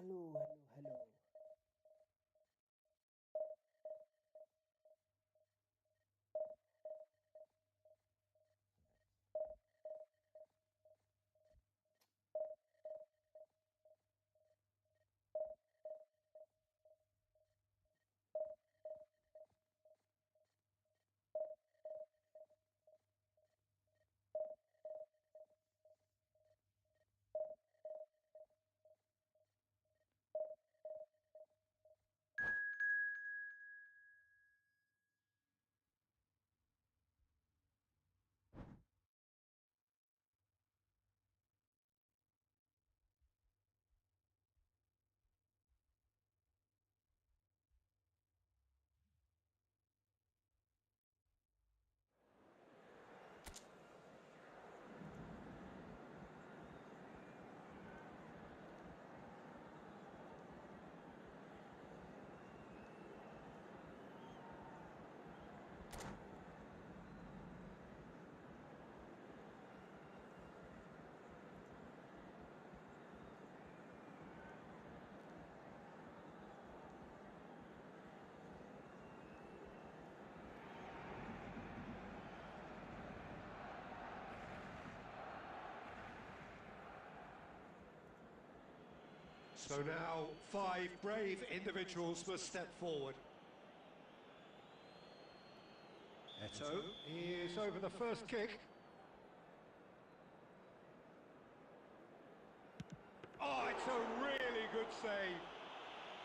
Hello, hello, hello. So now 5 brave individuals must step forward. Eto is over the first kick. Oh, it's a really good save.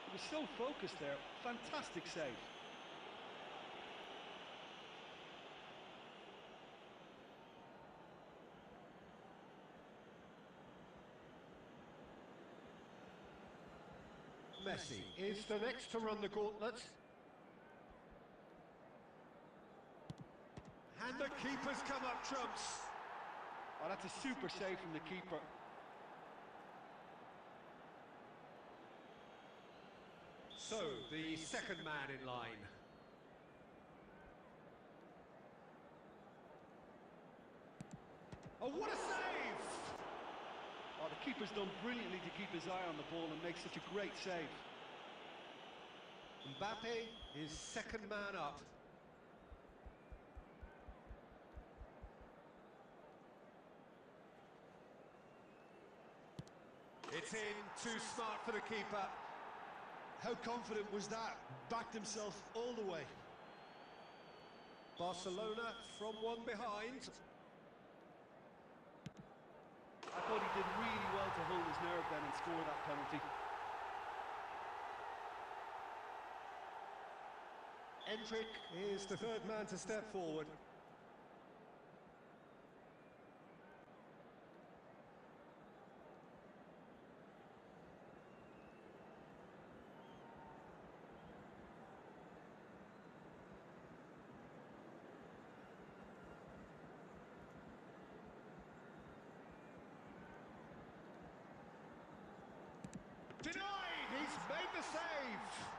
He was so focused there. Fantastic save. Messi is the next to run the gauntlet. And the keeper's come up trumps. Oh, that's a super save from the keeper. So, the second man in line. Oh, what a save! Oh, the keeper's done brilliantly to keep his eye on the ball and make such a great save. Mbappe is second man up. It's in, too smart for the keeper. How confident was that? Backed himself all the way. Barcelona from one behind. I thought he did really well to hold his nerve then and score that penalty. Endrick is the third man to step forward. Denied! He's made the save!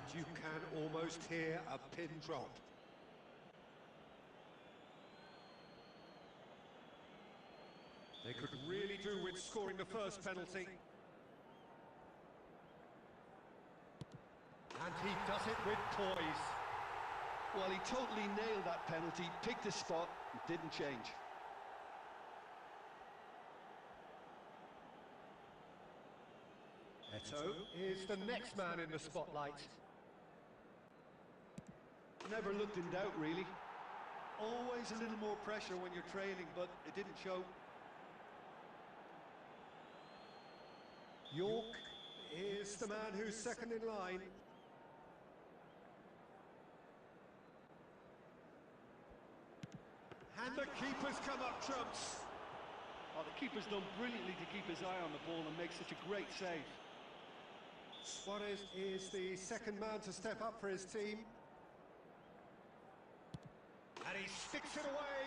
And you can almost hear a pin drop. They could really do with scoring the first penalty. And he does it with poise. Well, he totally nailed that penalty, picked his spot, and didn't change. Eto'o is the next man in the spotlight. Never looked in doubt, really. Always a little more pressure when you're trailing, but it didn't show. York is the man who's second in line. And the keeper's come up trumps. Oh, the keeper's done brilliantly to keep his eye on the ball and make such a great save. Suarez is the second man to step up for his team. And he sticks it away.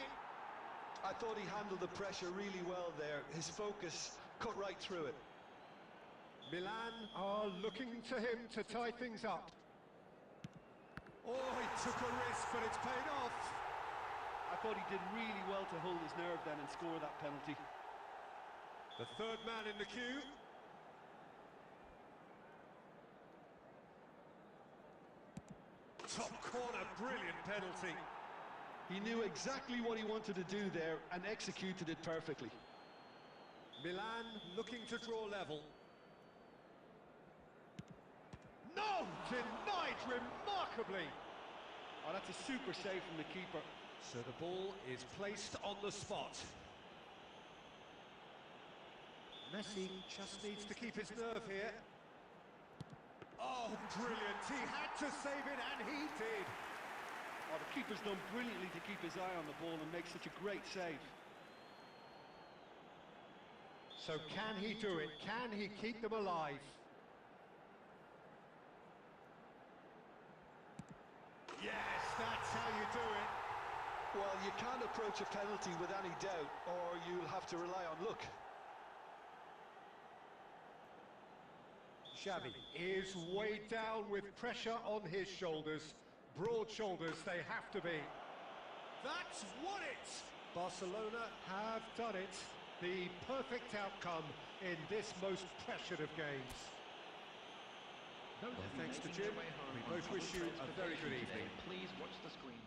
I thought he handled the pressure really well there. His focus cut right through it. Milan are looking to him to tie things up. Oh, he took a risk, but it's paid off. I thought he did really well to hold his nerve then and score that penalty. The third man in the queue. Top corner, brilliant penalty. He knew exactly what he wanted to do there and executed it perfectly. Milan looking to draw level. No! Denied remarkably! Oh, that's a super save from the keeper. So the ball is placed on the spot. Messi just needs to keep his nerve here. Oh, brilliant! He had to save it, and he did! Oh, the keeper's done brilliantly to keep his eye on the ball and make such a great save. So can he do it? Can he keep them alive? Yes, that's how you do it. Well, you can't approach a penalty with any doubt, or you'll have to rely on luck. Xavi is weighed down with pressure on his shoulders. Broad shoulders they have to be. That's won it! Barcelona have done it. The perfect outcome in this most pressured of games. Well, thanks to Jim, we both wish you a very good evening. Please watch the screen.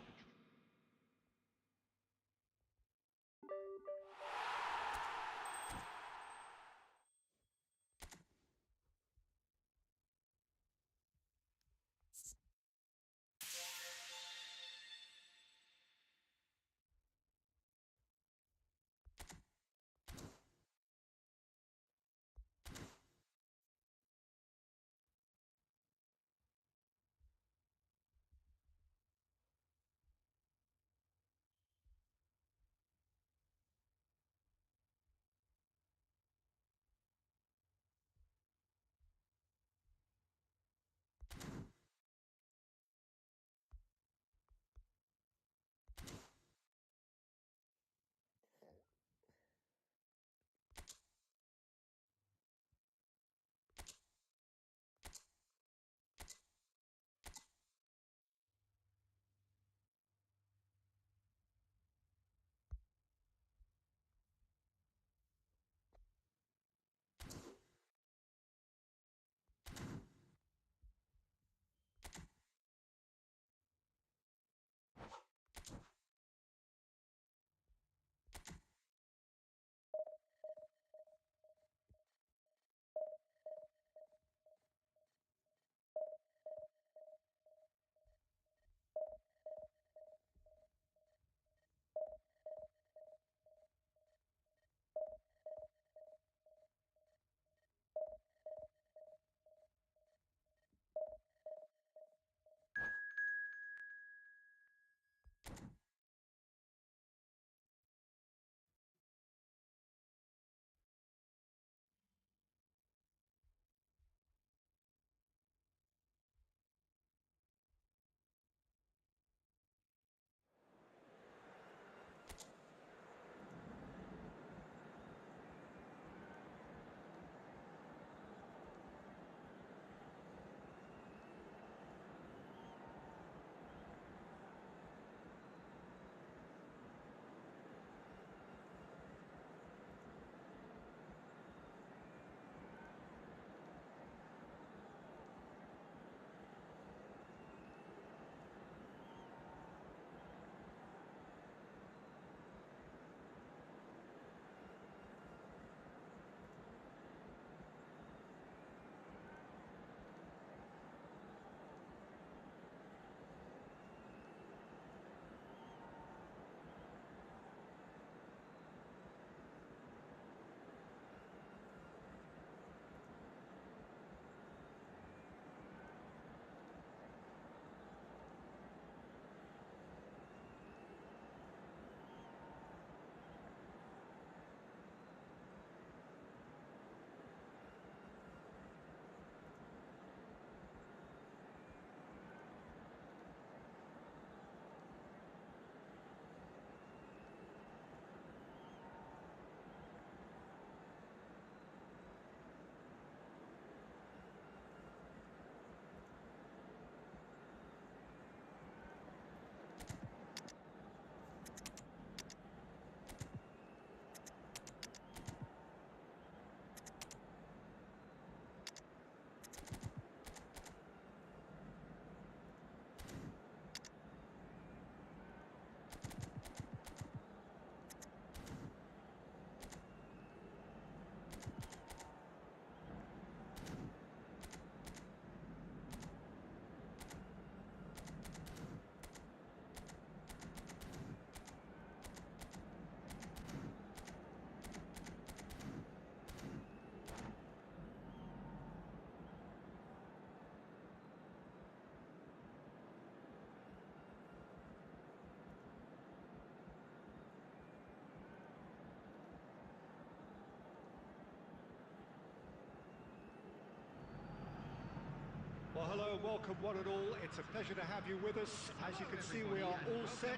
Well, hello and welcome one and all. It's a pleasure to have you with us. As you can see, we are all set.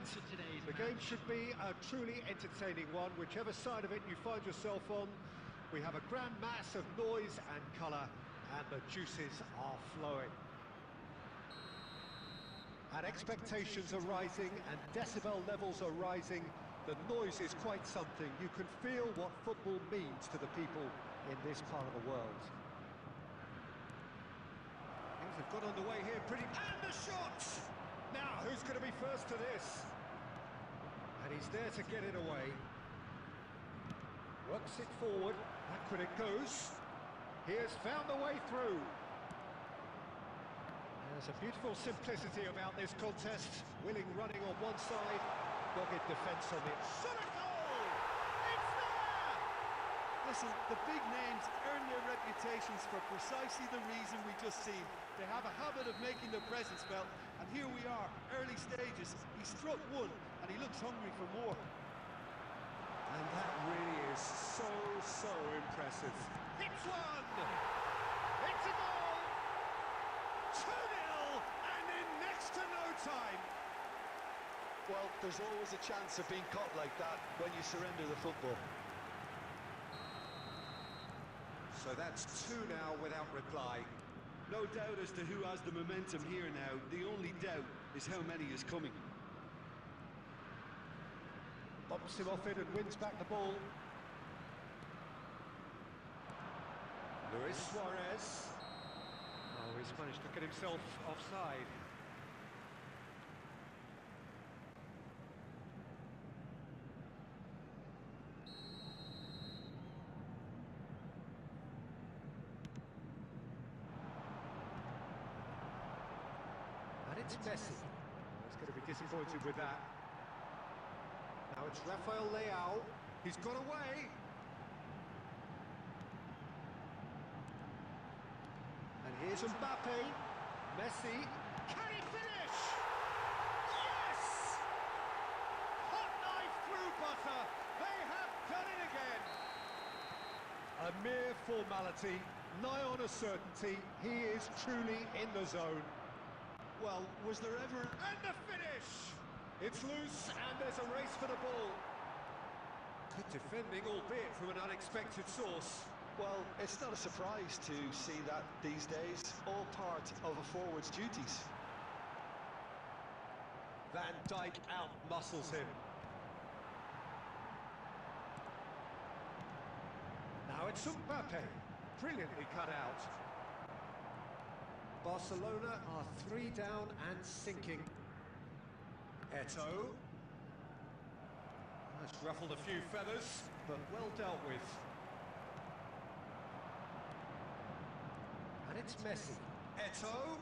The game should be a truly entertaining one, whichever side of it you find yourself on. We have a grand mass of noise and colour, and the juices are flowing. And expectations are rising, and decibel levels are rising. The noise is quite something. You can feel what football means to the people in this part of the world. Things have got underway here pretty... And the shot! Now, who's going to be first to this? And he's there to get it away. Works it forward. Back when it goes. He has found the way through. There's a beautiful simplicity about this contest. Willing running on one side, dogged defence on the... Shot a goal! It's there! Listen, the big names earn their reputations for precisely the reason we just seen. They have a habit of making their presence felt, and here we are, early stages. He struck one, and he looks hungry for more. And that really is so impressive. Hits one! It's a goal! 2-0, and in next to no time. Well, there's always a chance of being caught like that when you surrender the football. So that's two now without reply. No doubt as to who has the momentum here now. The only doubt is how many is coming. Bumps him off it and wins back the ball. Luis Suarez. Oh, he's managed to get himself offside. And it's Messi. He's going to be disappointed with that. Now it's Rafael Leao. He's got away. And here's Mbappe. Messi. Can he finish? Yes! Hot knife through butter. They have done it again. A mere formality, nigh on a certainty. He is truly in the zone. Well, was there ever... And the finish! It's loose, and there's a race for the ball. Good defending, albeit from an unexpected source. Well, it's not a surprise to see that these days, all part of a forward's duties. Van Dijk out-muscles him. Now it's Mbappe. Brilliantly cut out. Barcelona are 3 down and sinking. Eto'o. That's ruffled a few feathers, but well dealt with. And it's Messi. Eto'o.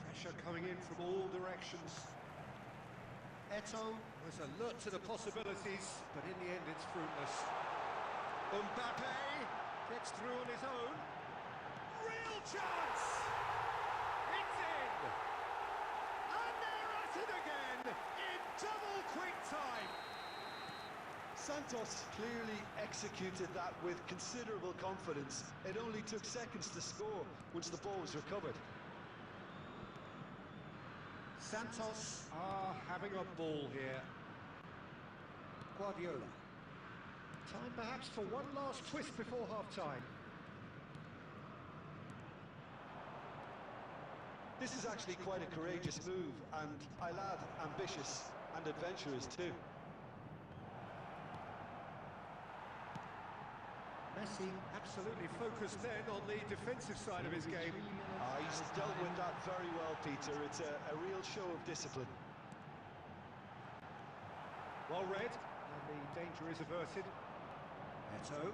Pressure coming in from all directions. Eto'o was alert to the possibilities, but in the end it's fruitless. Mbappe gets through on his own. Real chance! It's in! And they're at it again in double quick time. Santos clearly executed that with considerable confidence. It only took seconds to score once the ball was recovered. Santos are having a ball here. Guardiola. Time perhaps for one last twist before half-time. This is actually quite a courageous move, and I'll add ambitious and adventurous too. Messi absolutely focused then on the defensive side of his game. He's dealt with that very well, Peter. It's a real show of discipline. Well read, and the danger is averted. Eto'o.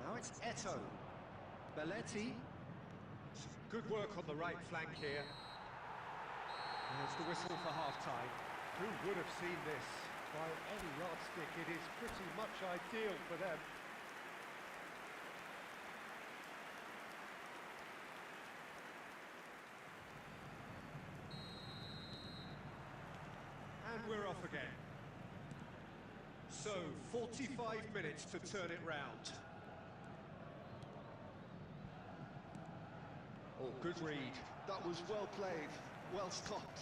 Now it's Eto'o. Belletti. Good work on the right flank here. There's the whistle for half-time. Who would have seen this? By any yardstick, it is pretty much ideal for them. And we're off again. So, 45 minutes to turn it round. Oh, good read. That was well played, well stopped.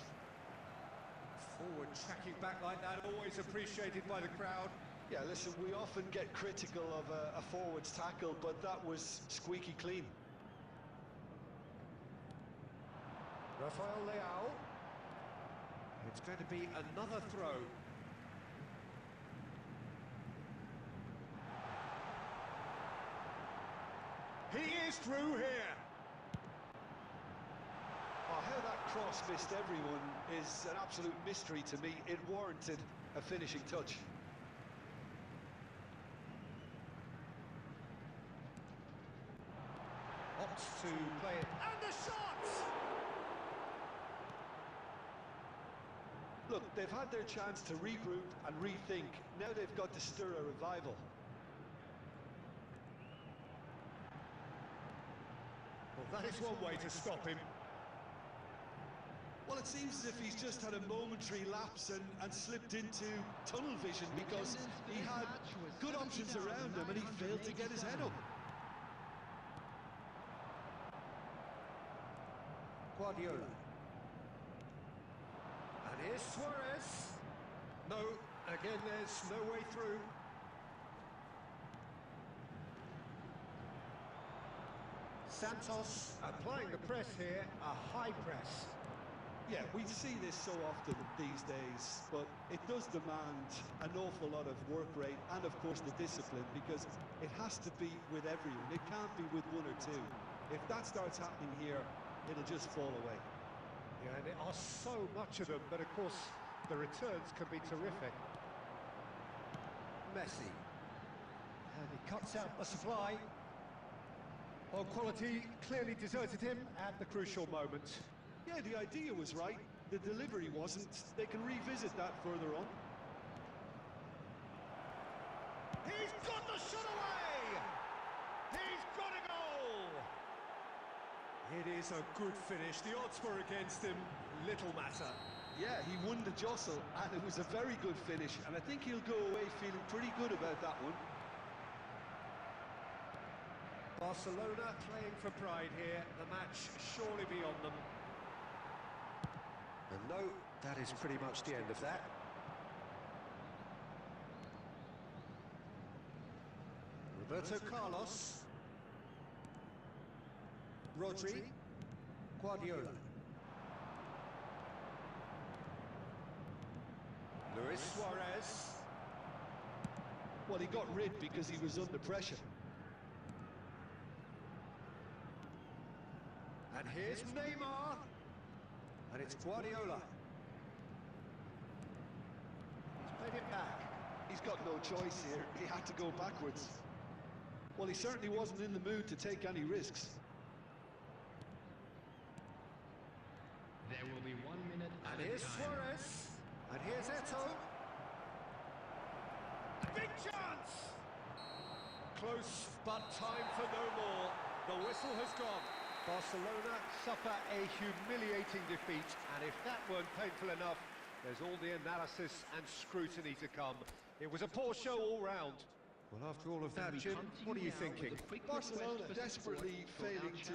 Forward tracking back like that, always appreciated by the crowd. Yeah, listen, we often get critical of a forward's tackle, but that was squeaky clean. Rafael Leao. It's going to be another throw. He is through here. Oh, how that cross missed everyone is an absolute mystery to me. It warranted a finishing touch. Opts to play it. And the shot! Look, they've had their chance to regroup and rethink. Now they've got to stir a revival. Well, that is one way to stop him. Well, it seems as if he's just had a momentary lapse and slipped into tunnel vision because he had good options around him and he failed to get his head up. Guardiola. And here's Suarez. No, again, there's no way through. Santos applying the press here, a high press. Yeah, we see this so often these days, but it does demand an awful lot of work rate and, of course, the discipline, because it has to be with everyone. It can't be with one or two. If that starts happening here, it'll just fall away. Yeah, and there are so much of them, but of course, the returns can be terrific. Messi. And he cuts out the supply. Well, quality clearly deserted him at the crucial moment. Yeah, the idea was right. The delivery wasn't. They can revisit that further on. He's got the shot away! He's got a goal! It is a good finish. The odds were against him. Little matter. Yeah, he won the jostle, and it was a very good finish. And I think he'll go away feeling pretty good about that one. Barcelona playing for pride here. The match surely beyond them. And no, that is pretty much the end of that. Roberto Carlos. Rodri. Guardiola. Luis Suarez. Well, he got rid because he was under pressure. And here's Neymar. And it's Guardiola. He's played it back. He's got no choice here. He had to go backwards. Well, he certainly wasn't in the mood to take any risks. There will be 1 minute And at a here's time. Suarez. And here's Eto'o. A big chance! Close, but time for no more. The whistle has gone. Barcelona suffer a humiliating defeat, and if that weren't painful enough, there's all the analysis and scrutiny to come. It was a poor show all round. Well, after all of that, Jim, what are you thinking? Barcelona desperately failing to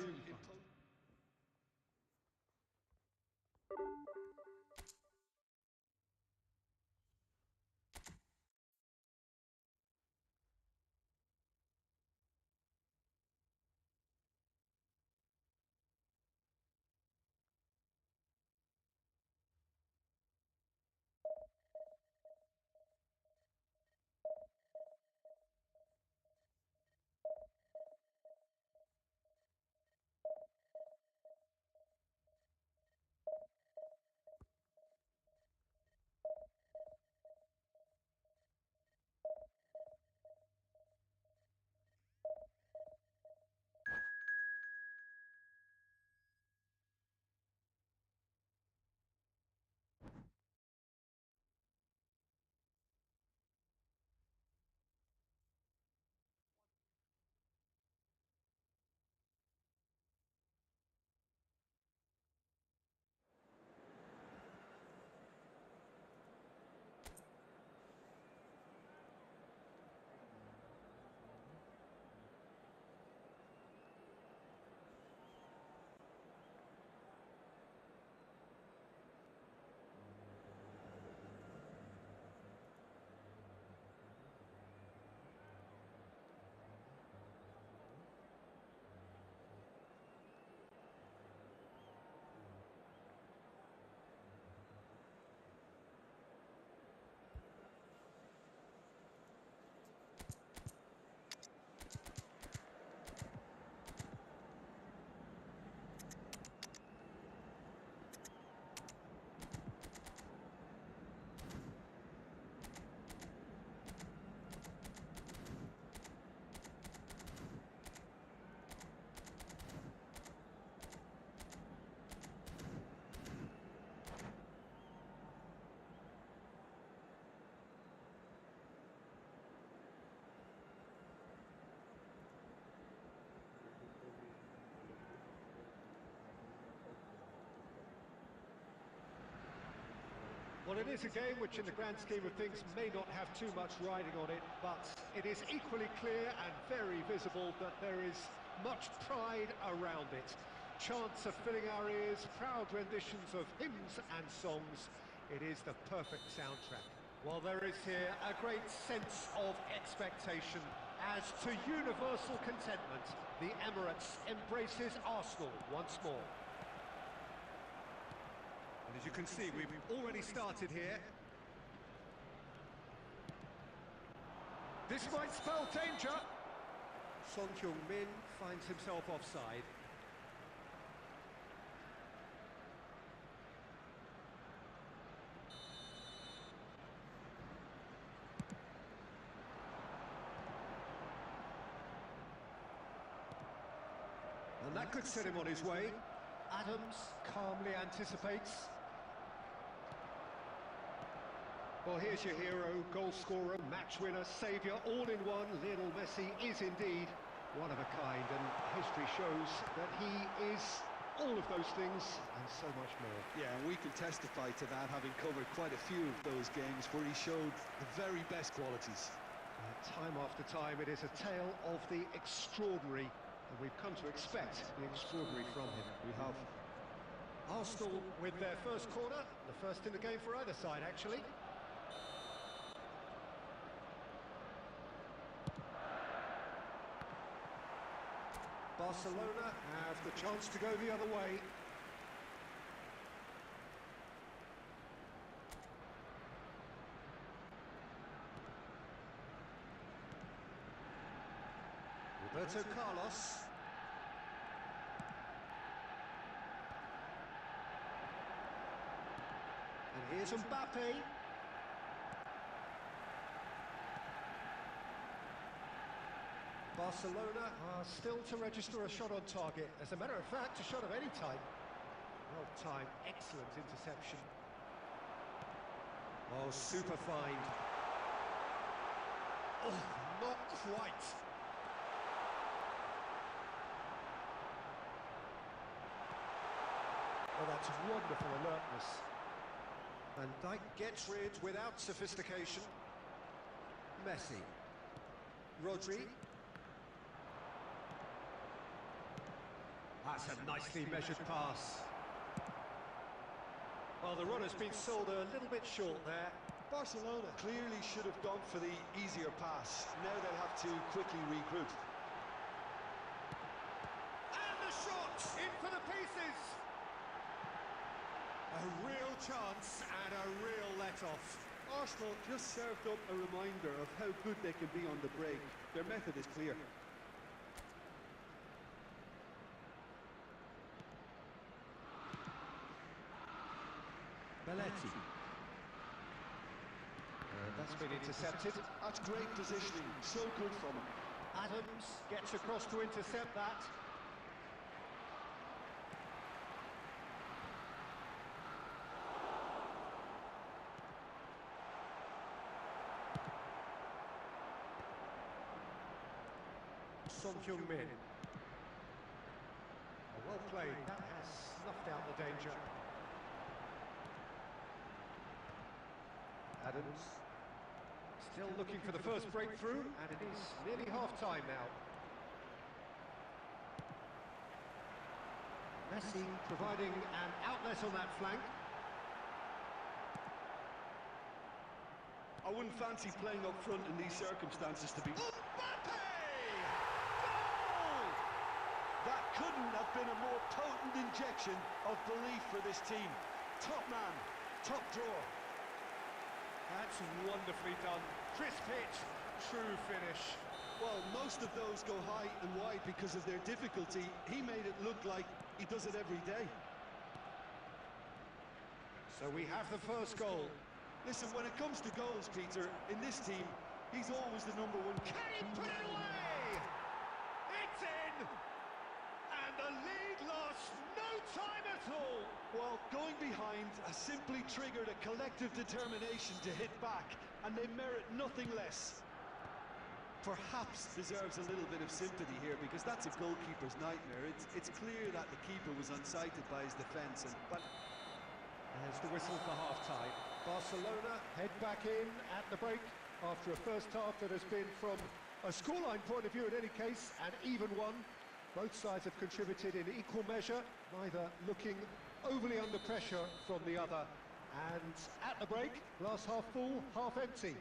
Well, it is a game which in the grand scheme of things may not have too much riding on it, but it is equally clear and very visible that there is much pride around it. Chants are filling our ears, proud renditions of hymns and songs. It is the perfect soundtrack. Well, there is here a great sense of expectation as to universal contentment. The Emirates embraces Arsenal once more. And as you can see, we've already started here. This might spell danger. Son Heung-min finds himself offside. And that could set him on his way. Adams calmly anticipates. Well, here's your hero, goal scorer, match winner, saviour, all in one. Lionel Messi is indeed one of a kind, and history shows that he is all of those things and so much more. Yeah, and we can testify to that, having covered quite a few of those games where he showed the very best qualities. Time after time, it is a tale of the extraordinary, and we've come to expect the extraordinary from him. We have. Arsenal with their first corner, the first in the game for either side, actually. Barcelona have the chance to go the other way. Roberto Carlos. And here's Mbappe. Barcelona are still to register a shot on target. As a matter of fact, a shot of any type. Well timed, excellent interception. Oh, super find. Oh, not quite. Oh, that's wonderful alertness. Van Dijk gets rid without sophistication. Messi. Rodri. That's a nicely measured pass. Well, the run has been sold a little bit short there. Barcelona clearly should have gone for the easier pass. Now they'll have to quickly regroup. And the shot in for the pieces. A real chance and a real let-off. Arsenal just served up a reminder of how good they can be on the break. Their method is clear. Belletti. That's been intercepted. That's great positioning, so good from him. Adams gets across to intercept that. Son Heung-min. Well played, that has snuffed out the danger. Adams still looking for the first breakthrough, and it is nearly half-time now. Messi providing an outlet on that flank. I wouldn't fancy playing up front in these circumstances to be... Mbappe! Goal! That couldn't have been a more potent injection of belief for this team. Top man, top draw. That's wonderfully done. Crisp hit, true finish. Well, most of those go high and wide because of their difficulty. He made it look like he does it every day. So we have the first goal. Listen, when it comes to goals, Peter, in this team, he's always the number one. Can he put it away? It's in! And the lead lost no time at all. Well, going behind has simply triggered a collective determination to hit back, and they merit nothing less. Perhaps deserves a little bit of sympathy here, because that's a goalkeeper's nightmare. It's clear that the keeper was unsighted by his defence, but there's the whistle for half-time. Barcelona head back in at the break after a first half that has been, from a scoreline point of view in any case, an even one. Both sides have contributed in equal measure, neither looking overly under pressure from the other. And at the break, glass half full, half empty.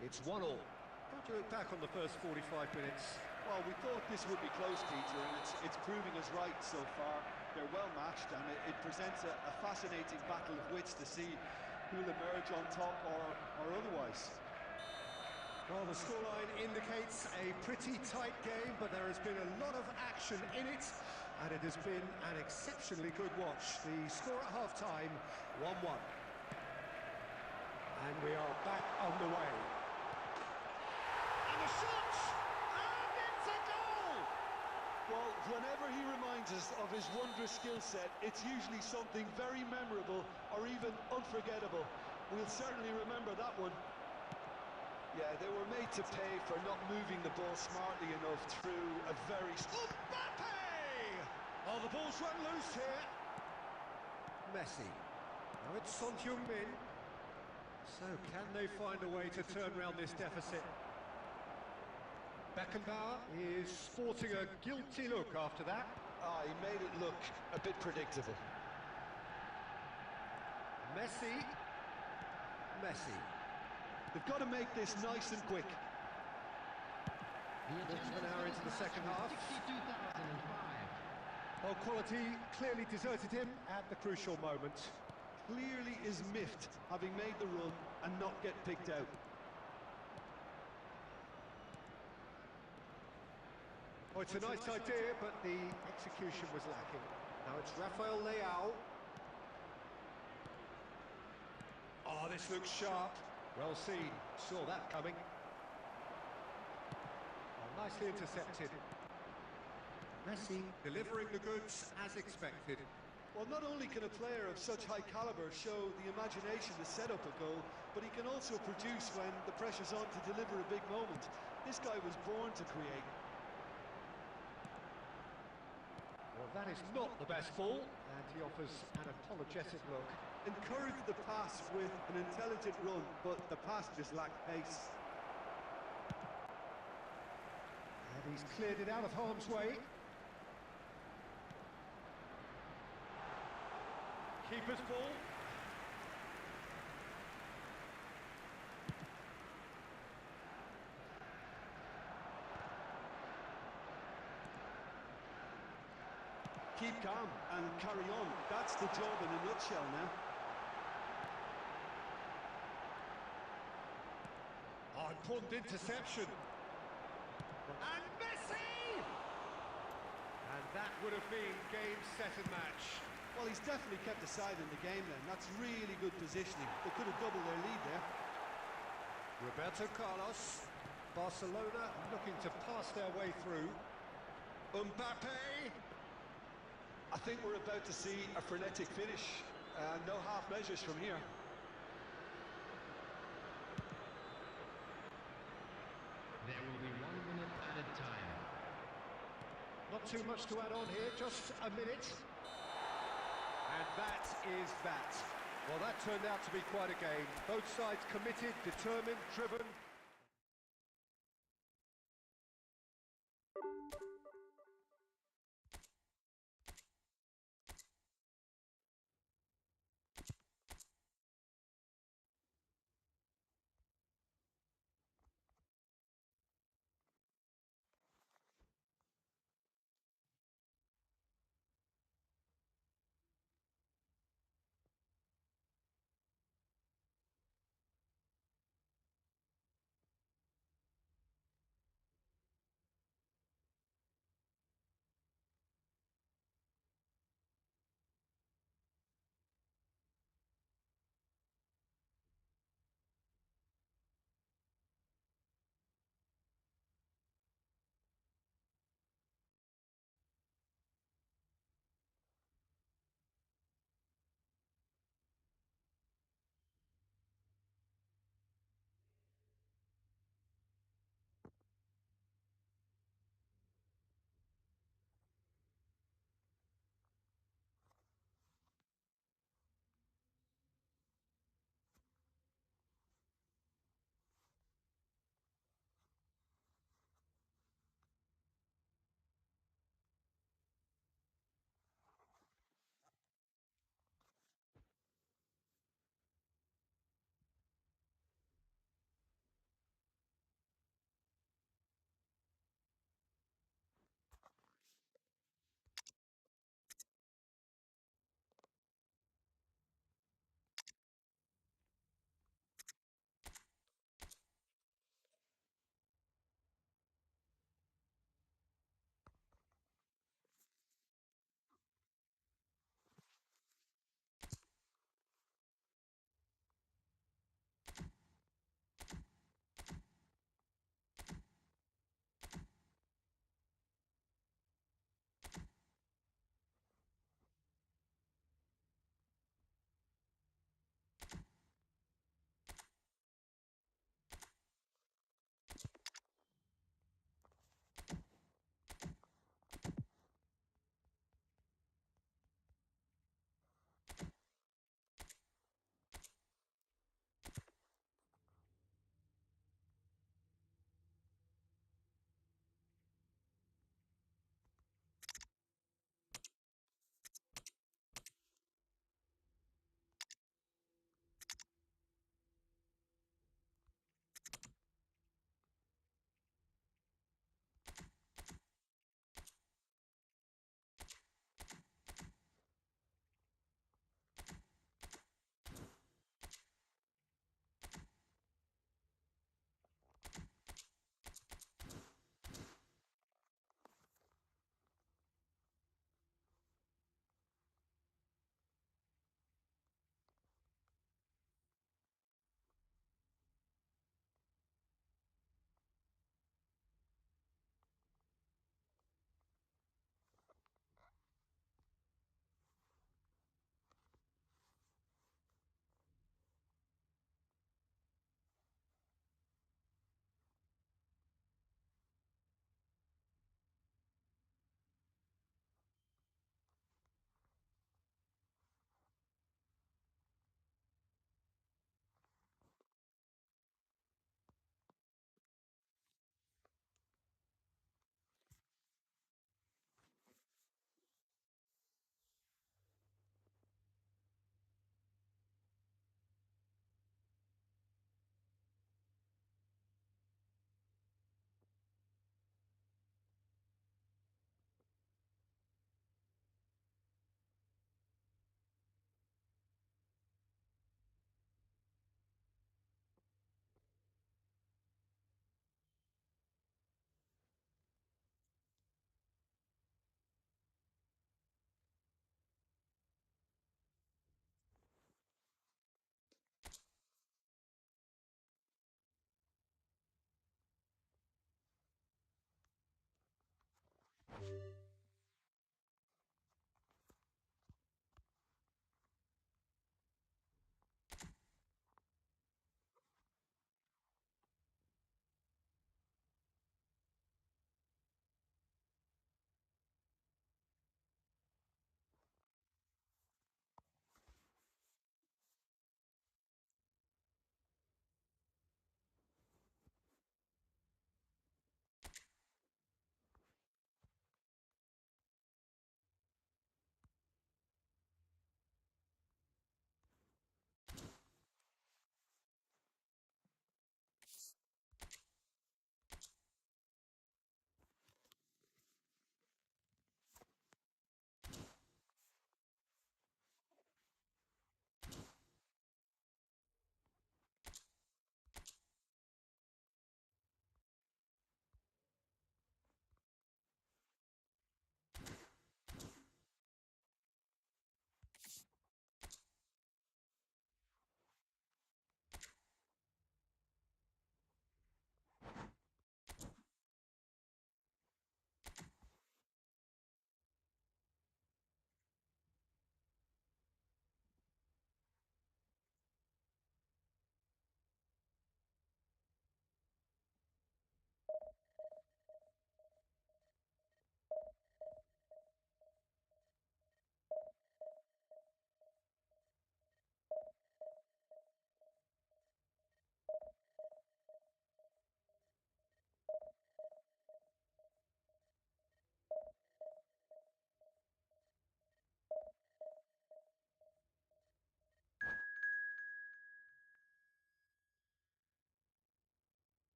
It's 1-1. How do you look back on the first 45 minutes? Well, we thought this would be close, Peter, and it's proving us right so far. They're well matched, and it presents a fascinating battle of wits to see who'll emerge on top or otherwise. Well, the scoreline indicates a pretty tight game, but there has been a lot of action in it, and it has been an exceptionally good watch. The score at half-time, 1-1. And we are back underway. And the shot! And it's a goal! Well, whenever he reminds us of his wondrous skill set, it's usually something very memorable or even unforgettable. We'll certainly remember that one. Yeah, they were made to pay for not moving the ball smartly enough through a very... Mbappe! Oh, the ball's run loose here. Messi. Now it's Son Heung-min. So, can they find a way to turn around this deficit? Beckenbauer is sporting a guilty look after that. He made it look a bit predictable. Messi. They've got to make this nice and quick. Looks of an hour into the second half. Well, quality clearly deserted him at the crucial moment. Clearly is miffed, having made the run and not get picked out. Oh, it's a nice idea, but the execution was lacking. Now it's Rafael Leao. Oh, this looks sharp. Well seen. Saw that coming. Oh, nicely intercepted. Messi delivering the goods as expected. Well, not only can a player of such high caliber show the imagination to set up a goal, but he can also produce when the pressure's on to deliver a big moment. This guy was born to create. Well, that is not the best ball, and he offers an apologetic look. Encouraged the pass with an intelligent run, but the pass just lacked pace. And he's cleared it out of harm's way. Keeper's ball. Keep calm and carry on. That's the job in a nutshell now. Oh, important interception. And Messi! And that would have been game, set and match. Well, he's definitely kept the side in the game then. That's really good positioning. They could have doubled their lead there. Roberto Carlos. Barcelona looking to pass their way through. Mbappe! I think we're about to see a frenetic finish. No half measures from here. There will be 1 minute added time. Not too much to add on here, just a minute. And that is that. Well, that turned out to be quite a game. Both sides committed, determined, driven.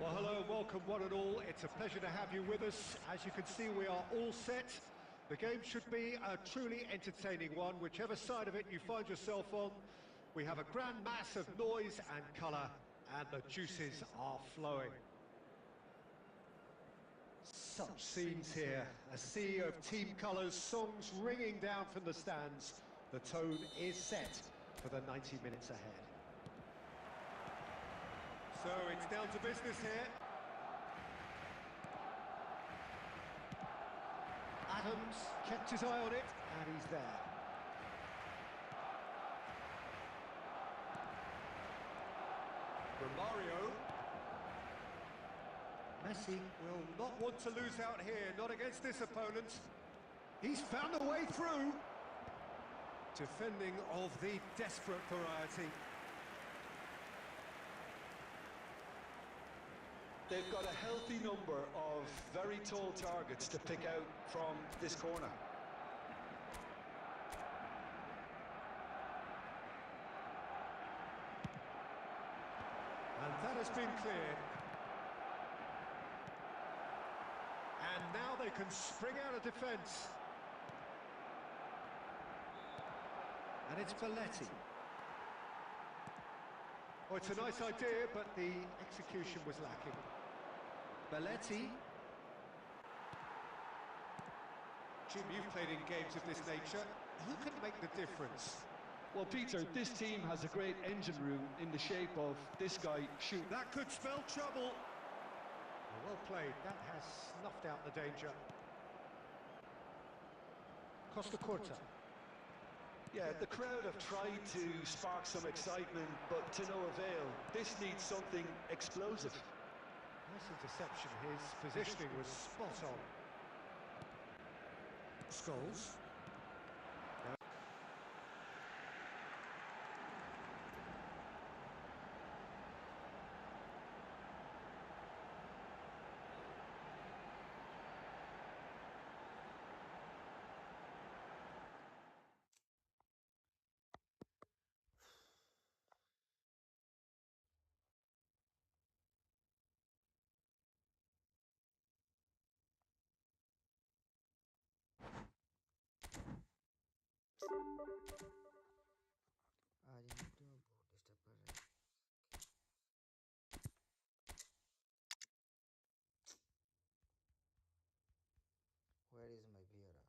Well, hello and welcome one and all. It's a pleasure to have you with us. As you can see, we are all set. The game should be a truly entertaining one, whichever side of it you find yourself on. We have a grand mass of noise and colour, and the juices are flowing. Such scenes here, a sea of team colours, songs ringing down from the stands. The tone is set for the 90 minutes ahead. So it's down to business here. Adams kept his eye on it, and he's there. Romario. Messi will not want to lose out here, not against this opponent. He's found a way through. Defending of the desperate variety. They've got a healthy number of very tall targets to pick out from this corner. And that has been cleared. And now they can spring out of defence. And it's Belletti. Oh, it's a nice idea, but the execution was lacking. Belletti. Jim, you've played in games of this nature. Who can make the difference? Well, Peter, this team has a great engine room in the shape of this guy shooting. That could spell trouble. Well played. That has snuffed out the danger. Costa Curta. Yeah, the crowd have tried to spark some excitement, but to no avail. This needs something explosive. Nice interception. His positioning was spot on. Scholes. आज net में बहुत disturb कर रहा है। Where is my Vieira? Where is my Vieira?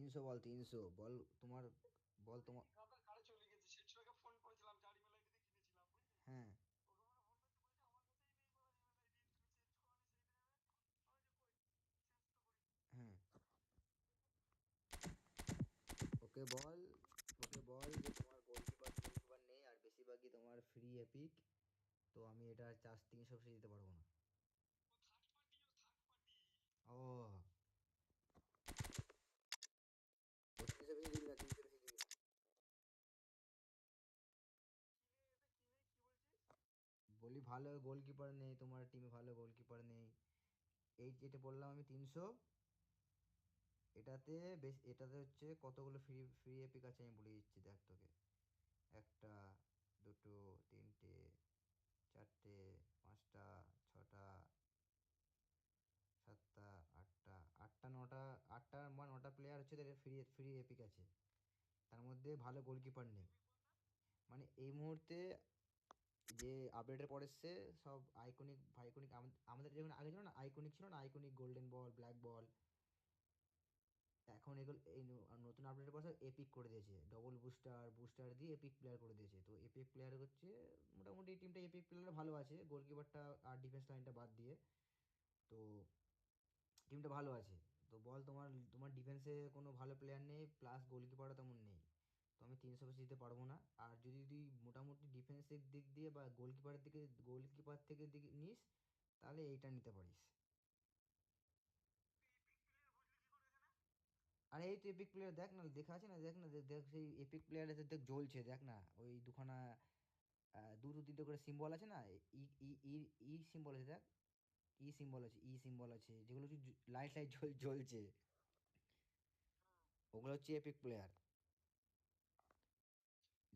300 বল 300 বল তোমার বল তোমার হ্যাঁ হ্যাঁ ওকে বল ওকে বল যে তোমার গোলকিপার নেই আর বেশিরভাগই তোমার ফ্রি এপিক, তো আমি এটা চার্জ 300 ফ্রি দিতে পারবো না। ও 300 বেশি দিবি না, 300 বেশি দিবি না। বলি ভালো গোলকিপার নেই তোমার টিমে, ভালো গোলকিপার নেই। এই যেটা বললাম আমি 300, এটাতে এটাতে হচ্ছে কতগুলো ফ্রি ফ্রি এপিক আছে আমি বলে দিচ্ছি দেখ তোকে। একটা, দুটো, তিনটে, চারটে, পাঁচটা, ছটা, সাতটা, আটটা, আটটা নটা, আটটা বা নটা প্লেয়ার হচ্ছে তাদের ফ্রি ফ্রি এপিক আছে, তার মধ্যে ভালো গোলকিপার নেই। মানে এই মুহূর্তে যে আপডেটের পর এসছে সব আইকনিক ফাইকনিক, আমাদের যখন আগে ছিল না আইকনিক, ছিল না আইকনিক, গোল্ডেন বল, ব্ল্যাক বল, এখন এগুলো এই নতুন আপডেটের পর এপিক করে দিয়েছে, ডবল বুস্টার বুস্টার দিয়ে এপিক প্লেয়ার করে দিয়েছে। তো এপিক প্লেয়ার হচ্ছে মোটামুটি টিমটা এপিক প্লেয়ার ভালো আছে, গোলকিপারটা আর ডিফেন্স লাইনটা বাদ দিয়ে, তো টিমটা ভালো আছে। তো বল তোমার তোমার ডিফেন্সে কোনো ভালো প্লেয়ার নেই, প্লাস গোলকিপারও তেমন নেই, তো আমি 300 বেশি দিতে পারবো না। আর যদি তুই মোটামুটি ডিফেন্সের দিক দিয়ে বা গোলকিপার থেকে দিকে নিস, তাহলে এইটা নিতে পারিস। আরে এই তো এপিক প্লেয়ার দেখ না, দেখা আছে না, দেখ না, দেখ সেই এপিক প্লেয়ার দেখ জ্বলছে, দেখ না ওই দুখানা দুটো তিনটে করে সিম্বল আছে না, ই ই ই ই সিম্বল আছে দেখ, ই সিম্বল আছে, ই সিম্বল আছে, যেগুলো হচ্ছে লাইট লাইট জ্বলছে, ওগুলো হচ্ছে এপিক প্লেয়ার।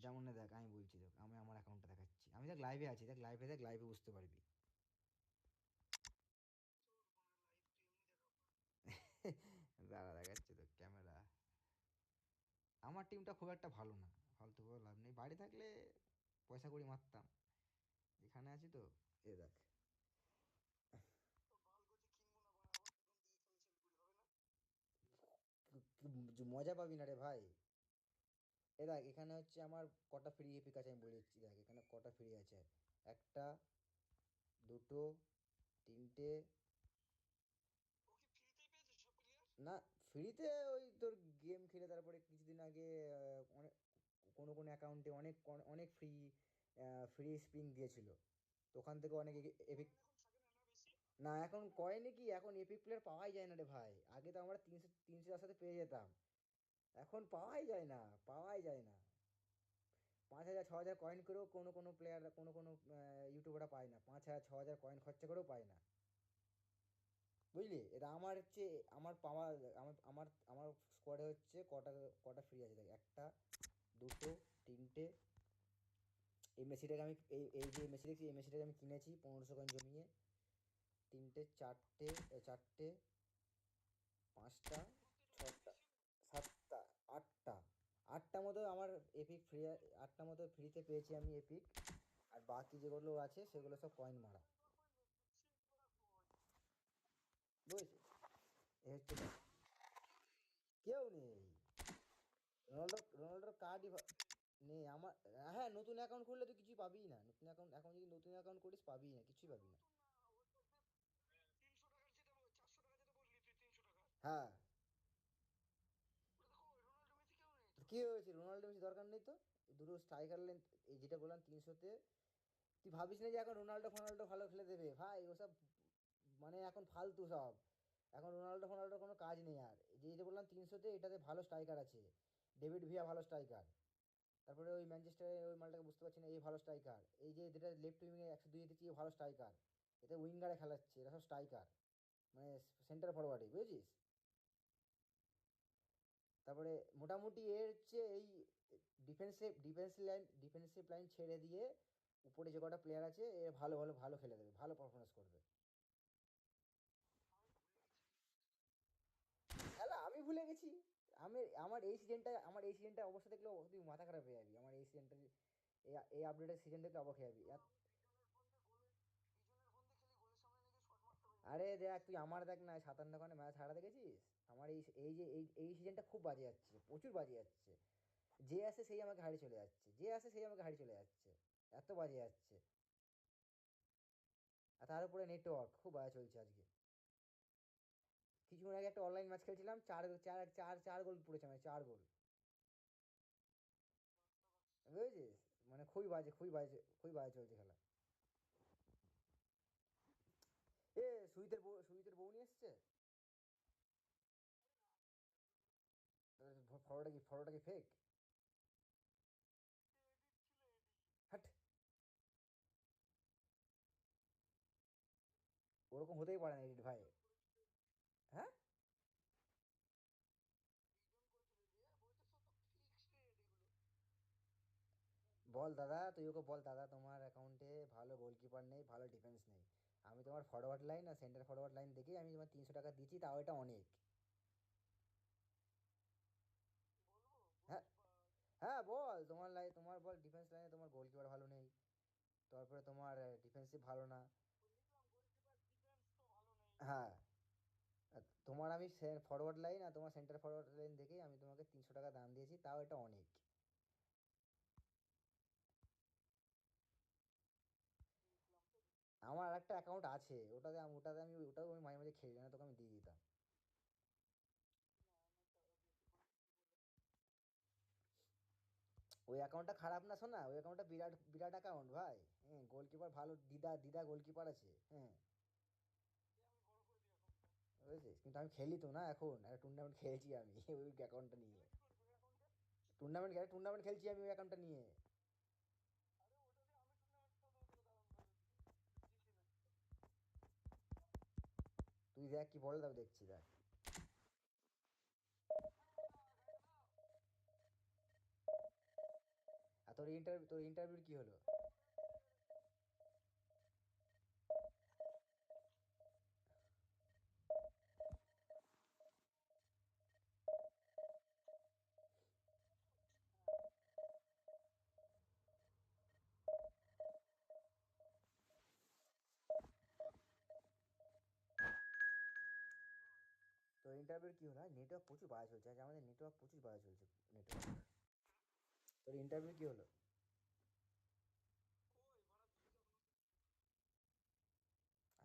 যেমন না দেখ আমি বলছি, দেখ আমি আমার অ্যাকাউন্টটা দেখাচ্ছি, আমি দেখ লাইভে আছি, দেখ লাইভে বুঝতে পারবি। দাঁড়া দেখাচ্ছি তো ক্যামেরা। আমার টিমটা খুব একটা ভালো না, ফালতু করে লাভ নেই, বাড়ি থাকলে পয়সা কড়ি মারতাম, এখানে আছি তো। এ দেখ মজা পাবি না রে ভাই। এ দেখ এখানে হচ্ছে আমার কটা ফ্রি এপিক আছে আমি বলে দিচ্ছি, দেখ এখানে কটা ফ্রি আছে। একটা, দুটো, তিনটে, না ফ্রিতে ওই তোর গেম খেলে তারপরে কিছুদিন আগে অনেক কোনো কোনো অ্যাকাউন্টে অনেক অনেক ফ্রি ফ্রি স্পিন দিয়েছিল, তো ওখান থেকে অনেক এপিক। না এখন কয়েনে কি, এখন এপিক প্লেয়ার পাওয়াই যায় না রে ভাই, আগে তো আমরা 300 300 সাথে পেয়ে যেতাম, এখন পাওয়াই যায় না, পাওয়াই যায় না। 5,000 6,000 কয়েন করেও কোনো কোনো প্লেয়ার, কোনো কোনো ইউটিউবাররা পায় না, 5,000 6,000 কয়েন খরচা করেও পায় না, বুঝলি। এটা আমার হচ্ছে আমার পাওয়া, আমার আমার আমার স্কোয়াডে হচ্ছে কটা কটা ফ্রি আছে দেখ, একটা, দুটো, তিনটে, এই মেসিটাকে আমি এই যে মেসি দেখছি, এই মেসিটাকে আমি কিনেছি 1500 কয়েন জমিয়ে, তিনটে, চারটে, চারটে, পাঁচটা, ছটা, সাতটা, আটটা, আটটা মতো আমার এপিক ফ্রি, আটটা মতো ফ্রিতে পেয়েছি আমি এপিক, আর বাকি যেগুলো আছে সেগুলো সব কয়েন মারা, বুঝেছিস। এ হচ্ছে ব্যাপার। কেউ নেই, রোনাল্ডোর কার্ডই নেই আমার। হ্যাঁ নতুন অ্যাকাউন্ট খুললে তুই কিছুই পাবিই না, নতুন অ্যাকাউন্ট এখন যদি নতুন অ্যাকাউন্ট করিস পাবিই না, কিছুই পাবি না। হ্যাঁ তো কি হয়েছে, রোনাল্ডো বেশি দরকার নেই তো, দুটো স্ট্রাইকার লেন্থ, এই যেটা বললাম 300-তে, তুই ভাবিস না যে এখন রোনাল্ডো ফোনাল্ডো ভালো খেলে দেবে ভাই, ওসব মানে এখন ফালতু সব, এখন রোনাল্ডো ফোনাল্ডোর কোনো কাজ নেই আর। যে যেটা বললাম 300-তে, এটাতে ভালো স্ট্রাইকার আছে, ডেভিড ভিয়া ভালো স্ট্রাইকার, তারপরে ওই ম্যানচেস্টারে ওই মালটাকে বুঝতে পারছি না, এই ভালো স্ট্রাইকার, এই যে যেটা লেফট উইংয়ে 102 দিচ্ছি ভালো স্ট্রাইকার, এতে উইঙ্গারে খেলাচ্ছে, এরা সব স্ট্রাইকার, মানে সেন্টার ফরওয়ার্ডে, বুঝেছিস। তারপরে মোটামুটি এর হচ্ছে এই ডিফেন্সিভ লাইন ছেড়ে দিয়ে উপরে যে কটা প্লেয়ার আছে এ ভালো ভালো ভালো খেলে দেবে, ভালো পারফরমেন্স করবে। খেলা আমি ভুলে গেছি, আমি আমার এই সিজনটা অবস্থা দেখলে তুই মাথা খারাপ হয়ে যাবি, আমার এই সিজনটা, এই আপডেটের সিজন দেখলে অবাক হয়ে যাবি। আরে দেখ তুই আমার দেখ না 57 ম্যাচ হারা দেখেছিস? আমার এই সিজনটা খুব বাজে যাচ্ছে, প্রচুর বাজে যাচ্ছে। যে আসে সেই আমাকে হারিয়ে চলে যাচ্ছে, যে আসে সেই আমাকে হারিয়ে চলে যাচ্ছে, এত বাজে যাচ্ছে। আর তার উপরে নেটওয়ার্ক খুব বাজে চলছে আজকে। কিছুক্ষণ আগে একটা অনলাইন ম্যাচ খেলছিলাম, চার চার চার চার গোল পড়েছে, মানে 4 গোল, বুঝেছিস? মানে খুবই বাজে, খুবই বাজে, খুবই বাজে চলছে খেলা। এ সুইতের বউ নিয়ে এসছে। ফটোটা কি ফেক? হাট, ওরকম হতেই পারে না এডিট ভাই। হ্যাঁ, বল দাদা, তুই ওকে বল দাদা তোমার অ্যাকাউন্টে ভালো গোলকিপার নেই, ভালো ডিফেন্স নেই। আমি তোমার ফরওয়ার্ড লাইন আর সেন্টার ফরওয়ার্ড লাইন দেখেই আমি তোমার 300 টাকা দিচ্ছি, তাও এটা অনেক। হ্যাঁ, হ্যাঁ বল, তোমার বল ডিফেন্স লাইনে তোমার গোলকিপার ভালো নেই, তারপরে তোমার ডিফেন্সিভ ভালো না। হ্যাঁ, আর তোমার আমি ফরওয়ার্ড লাইন আর তোমার সেন্টার ফরওয়ার্ড লাইন দেখেই আমি তোমাকে 300 টাকা দাম দিয়েছি, তাও এটা অনেক। আমার আর একটা অ্যাকাউন্ট আছে, ওটাও আমি মাঝে মাঝে খেলি না, তোকে আমি দিয়ে দিতাম। ওই অ্যাকাউন্টটা খারাপ না, শোনা, ওই অ্যাকাউন্টটা বিরাট বিরাট অ্যাকাউন্ট ভাই। হ্যাঁ, গোলকিপার ভালো, দিদা দিদা গোলকিপার আছে। হ্যাঁ, বুঝেছিস? কিন্তু আমি খেলি তো না, এখন একটা টুর্নামেন্ট খেলছি আমি ওই অ্যাকাউন্টটা নিয়ে। টুর্নামেন্ট খেলছি আমি ওই অ্যাকাউন্টটা নিয়ে। তুই দেখ কি বলে, তাও দেখছি দেখ। আর তোর ইন্টারভিউর কি হলো? তোর ইন্টারভিউর কি হলো? নেটওয়ার্ক প্রচুর বাজে চলছে আজ, আমাদের নেটওয়ার্ক প্রচুর বাজে চলছে, নেটওয়ার্ক। তোর ইন্টারভিউ কি হলো?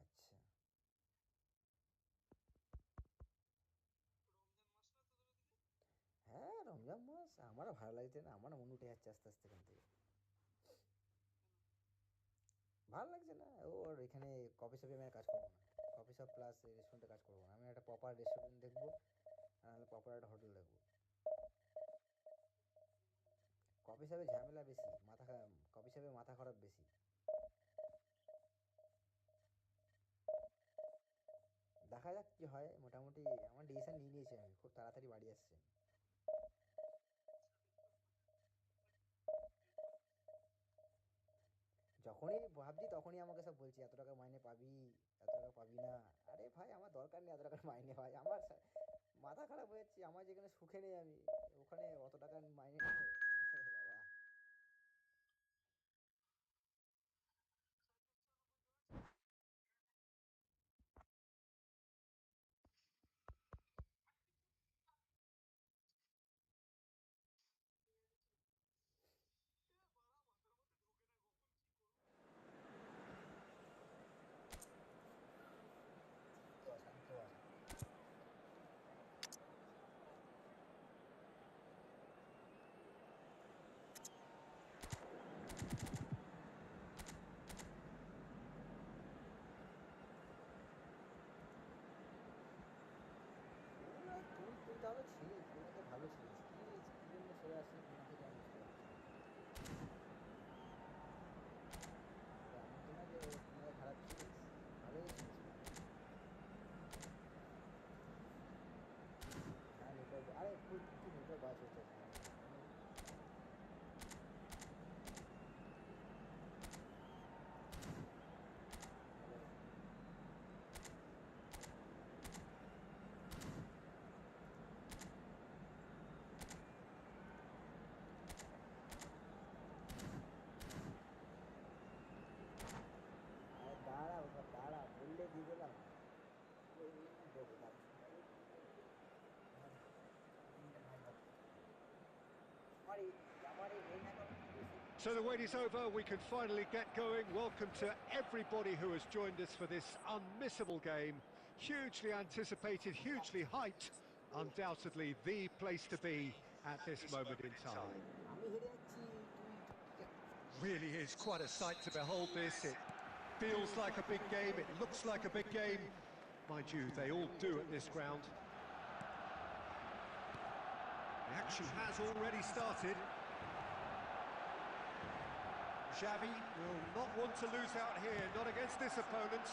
আচ্ছা। হ্যাঁ, রমজান মাস আমারও ভালো লাগছে না, আমারও মন উঠে যাচ্ছে আস্তে আস্তে এখান থেকে। ভালো লাগছে না, ওর এখানে কফি শপে আমি আর কাজ করবো না। কফি শপ প্লাস রেস্টুরেন্টে কাজ করবো না, আমি একটা প্রপার রেস্টুরেন্ট দেখবো, আর নাহলে প্রপার একটা হোটেল দেখবো। কফি শপে ঝামেলা বেশি, কফি শপে মাথা খারাপ বেশি। দেখা যাক কি হয়, মোটামুটি আমার ডিসিশন নিয়ে নিয়েছি, আমি খুব তাড়াতাড়ি বাড়ি আসছি। যখনই ভাবছি তখনই আমাকে সব বলছি এত টাকা মাইনে পাবি, এত টাকা পাবি না। আরে ভাই আমার দরকার নেই এত টাকার মাইনে, ভাই আমার মাথা খারাপ হয়ে যাচ্ছে, আমার যেখানে সুখে নেই আমি, ওখানে অত টাকার মাইনে নিয়ে বাবা। শান্ত হ, শান্ত হ। তুই তাহলে ছিলিস, তুই তো ভালো ছিলিস, কি জন্য সরে আসছিস না থেকে আমি বুঝতে পারছি না। এমন তো না যে তুই খারাপ ছিলিস, ভালোই ছিলিস প্রায়। হ্যাঁ নেটওয়ার্ক, আরে প্রচুর নেটওয়ার্ক বাজ হচ্ছে আজকে। Hello. So the wait is over, we can finally get going. Welcome to everybody who has joined us for this unmissable game. Hugely anticipated, hugely hyped. Undoubtedly the place to be at this moment in time. Really is quite a sight to behold this. It feels like a big game, it looks like a big game. Mind you, they all do at this ground. The action has already started. Xavi will not want to lose out here, not against this opponent.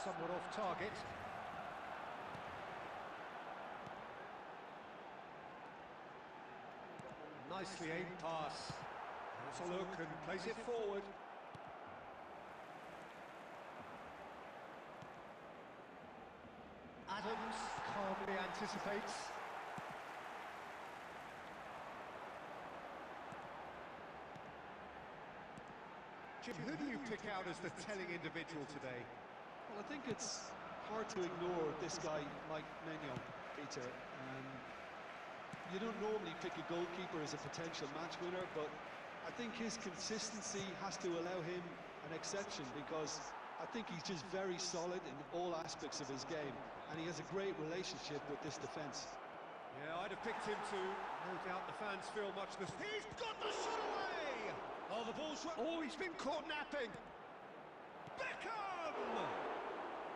Somewhat off target. Nicely aimed pass. Has a look and plays it forward. Adams calmly anticipates. Jim, who do you pick out as the telling individual today? Well, I think it's hard to ignore this guy, Mike Maignan, Peter. You don't normally pick a goalkeeper as a potential match winner, but I think his consistency has to allow him an exception, because I think he's just very solid in all aspects of his game, and he has a great relationship with this defence. Yeah, I'd have picked him too. No doubt the fans feel much the... He's got the shot away! Oh, the ball's... Oh, he's been caught napping! Beckham!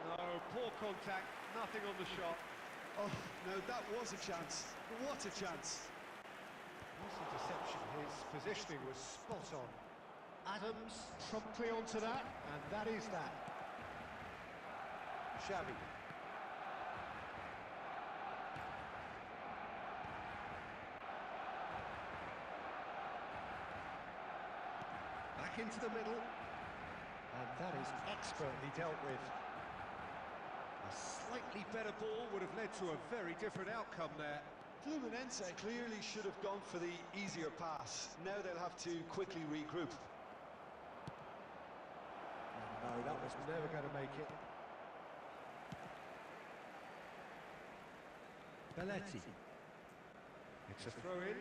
No, poor contact, nothing on the shot. Oh, no, that was a chance. What a chance. That's a deception. His positioning was spot on. Adams promptly onto that, and that is that. Xavi. Back into the middle, and that is expertly dealt with. A slightly better ball would have led to a very different outcome there. Fluminense clearly should have gone for the easier pass. Now they'll have to quickly regroup. No, that was never going to make it. Belletti. It's a throw-in.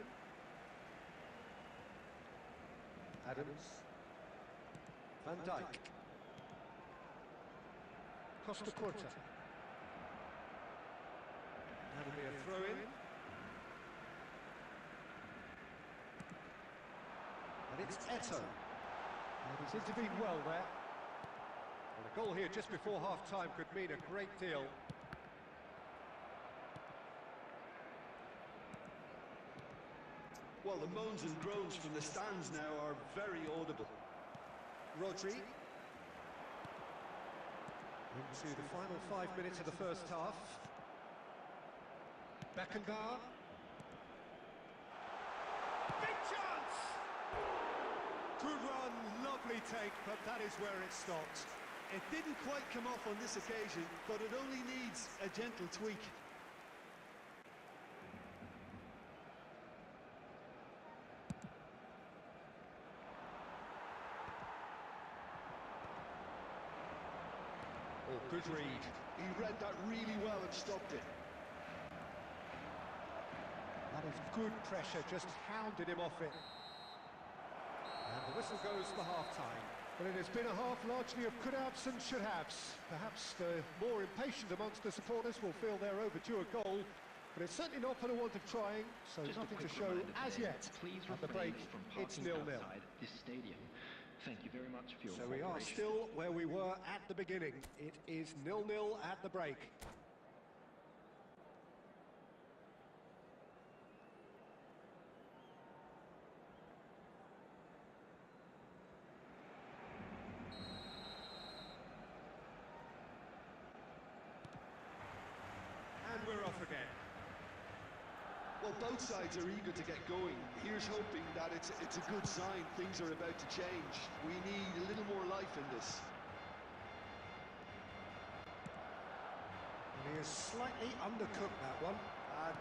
Adams. Van Dijk. Costa Curta. That'll be a throw-in. And it's Eto'o. And he's intervened well there. Well, a goal here just before half-time could mean a great deal. Well, the moans and groans from the stands now are very audible. Rodri. Into the final 5 minutes of the first half. Beckenbauer. Big chance! Good run, lovely take, but that is where it stopped. It didn't quite come off on this occasion, but it only needs a gentle tweak. Oh, good read. He read that really well and stopped it. That is good pressure, just hounded him off it. And the whistle goes for half-time. Well, it has been a half largely of could-haves and should-haves. Perhaps the more impatient amongst the supporters will feel they're overdue a goal, but it's certainly not for the want of trying, so Just nothing to a quick show reminder, as yet. please At the break, refrain from it's parking 0-0. outside this stadium. Thank you very much for your So we are cooperation. still where we were at the beginning. It is 0-0 at the break. And we're off again. Well, both sides are eager to get going. Here's hoping that it's a good sign. Things are about to change. We need a little more life in this. And he has slightly undercooked that one.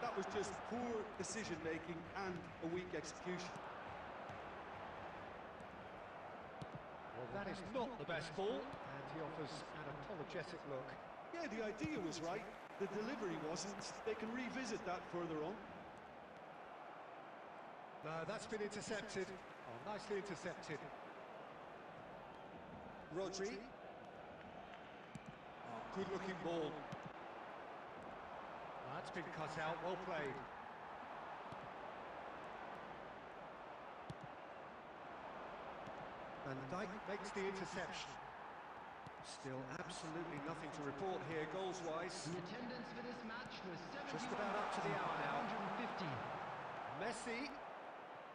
That was just poor decision-making and a weak execution. Well, that is not the best ball, and he offers an apologetic look. Yeah, the idea was right. The delivery wasn't. They can revisit that further on. No, that's been intercepted. Oh, nicely intercepted. Rodri. Oh, good-looking ball. That's been cut out, well played. Van Dijk makes the interception. Still absolutely nothing to report here, goals-wise. The attendance for this match was Just about up to the hour now. 150. Messi.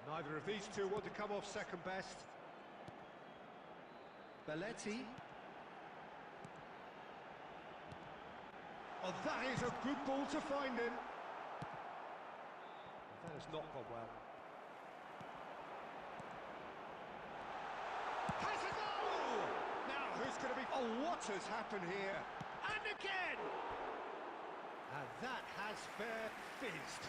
Neither of these two want to come off second best. Belletti. Oh, that is a good ball to find him. That has not gone well. Has a goal! Now, who's going to be... Oh, what has happened here? And again! And that has fair fizzed.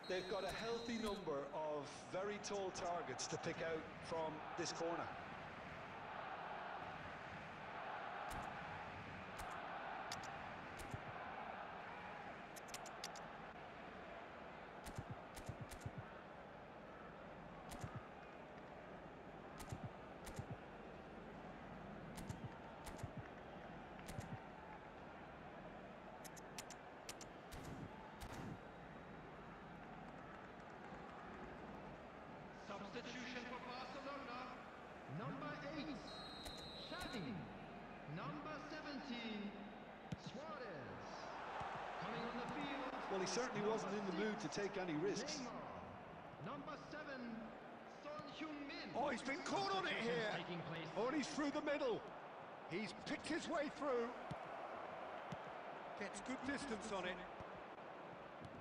They've got a healthy number of very tall targets to pick out from this corner. Substitution for Barcelona. Number 8, Xavi. Number 17, Suarez. Coming on the field. Well, he certainly wasn't in the mood to take any risks. Neymar. Number 7, Son Heung-min. Oh, he's been caught on it here. Taking place. Oh, and he's through the middle. He's picked his way through. Gets good distance on it.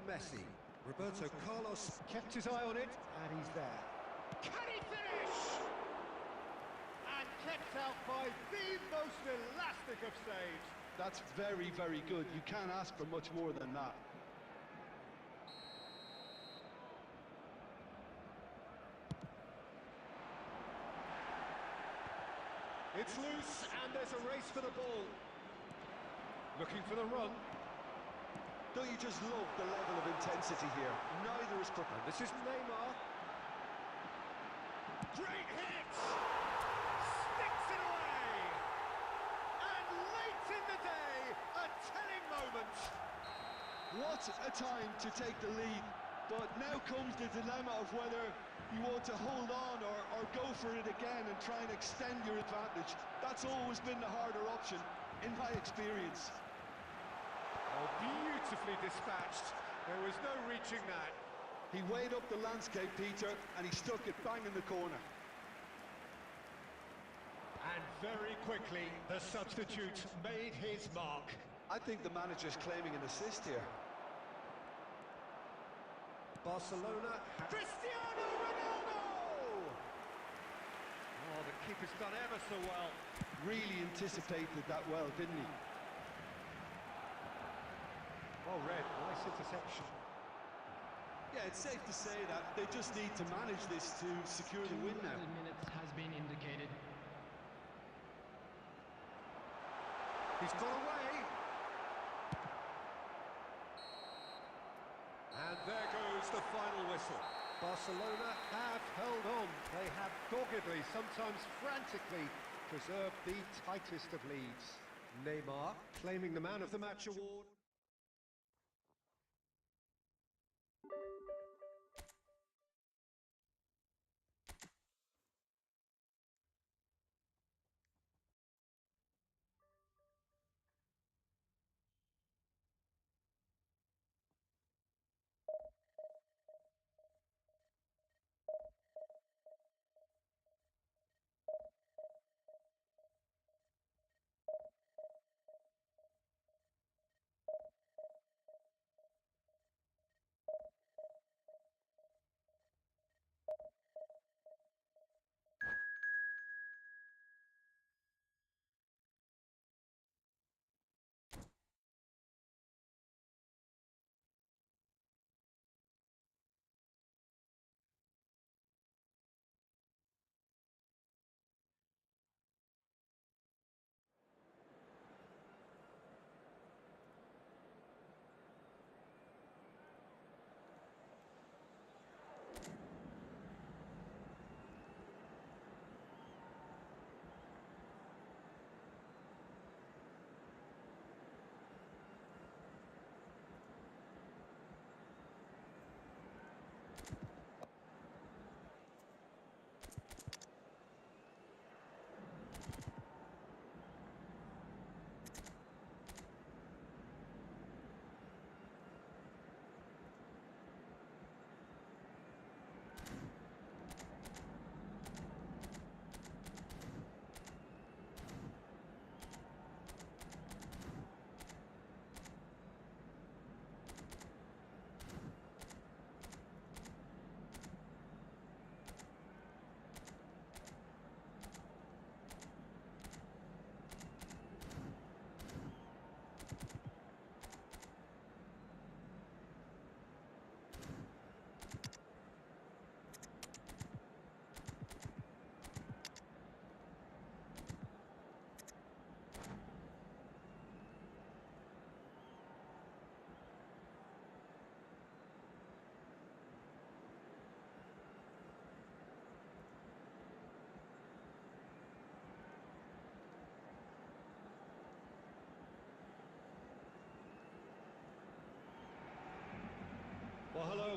Messi. Roberto Carlos kept his eye on it, and he's there. Can he finish? And kept out by the most elastic of saves. That's very, very good. You can't ask for much more than that. It's loose, and there's a race for the ball. Looking for the run. Don't you just love the level of intensity here? Neither is prepared. And this is Neymar. Great hit! Sticks it away! And late in the day, a telling moment. What a time to take the lead. But now comes the dilemma of whether you want to hold on or go for it again and try and extend your advantage. That's always been the harder option, in my experience. Oh, beautifully dispatched. There was no reaching that. He weighed up the landscape, Peter, and he stuck it bang in the corner. And very quickly, the substitute made his mark. I think the manager's claiming an assist here. Barcelona. Cristiano Ronaldo! Oh, the keeper's done ever so well. Really anticipated that well, didn't he? Well read, nice interception. Yeah, it's safe to say that they just need to manage this to secure the win now. 2 minutes has been indicated. He's got away. And there goes the final whistle. Barcelona have held on. They have doggedly, sometimes frantically, preserved the tightest of leads. Neymar claiming the Man of the Match award.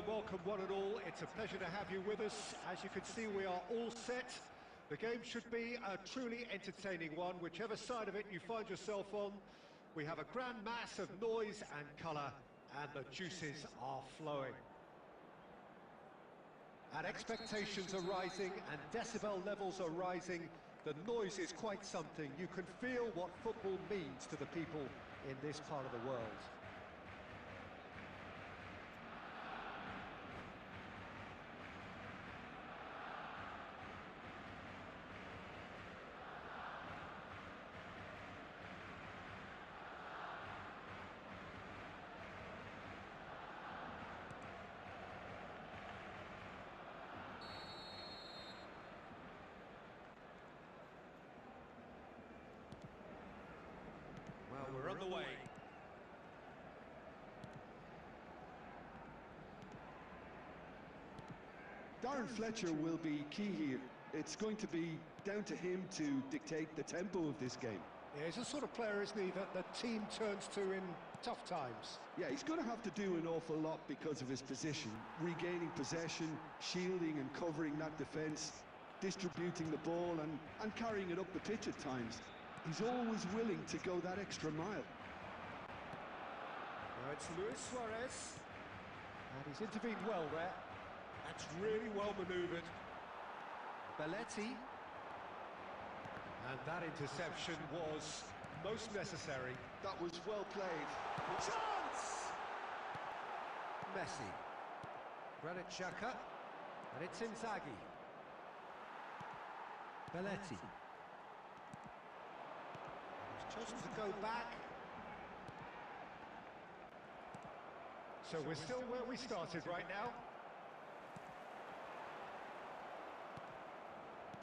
welcome one and all. It's a pleasure to have you with us. As you can see, we are all set. The game should be a truly entertaining one, whichever side of it you find yourself on. We have a grand mass of noise and colour, and the juices are flowing. And expectations are rising, and decibel levels are rising. The noise is quite something. You can feel what football means to the people in this part of the world. Well, we're on the way. Darren Fletcher will be key here. It's going to be down to him to dictate the tempo of this game. Yeah, he's the sort of player, isn't he, that the team turns to in tough times. Yeah, he's going to have to do an awful lot because of his position. Regaining possession, shielding and covering that defence, distributing the ball and carrying it up the pitch at times. He's always willing to go that extra mile. Now it's Luis Suarez, and he's intervened well there. That's really well manoeuvred. Belletti. And that interception was most necessary. That was well played. Chance! Messi. Granit Xhaka. And it's Inzaghi. Belletti. He's chosen to go back. So we're still where we started right now.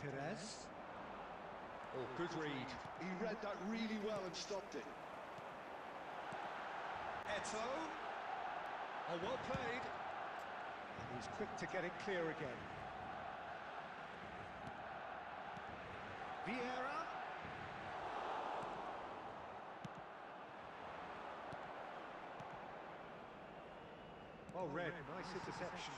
Perez. Oh, good read. He read that really well and stopped it. Eto'o. Oh, well played. And he's quick to get it clear again. Vieira. Oh, Red, nice interception.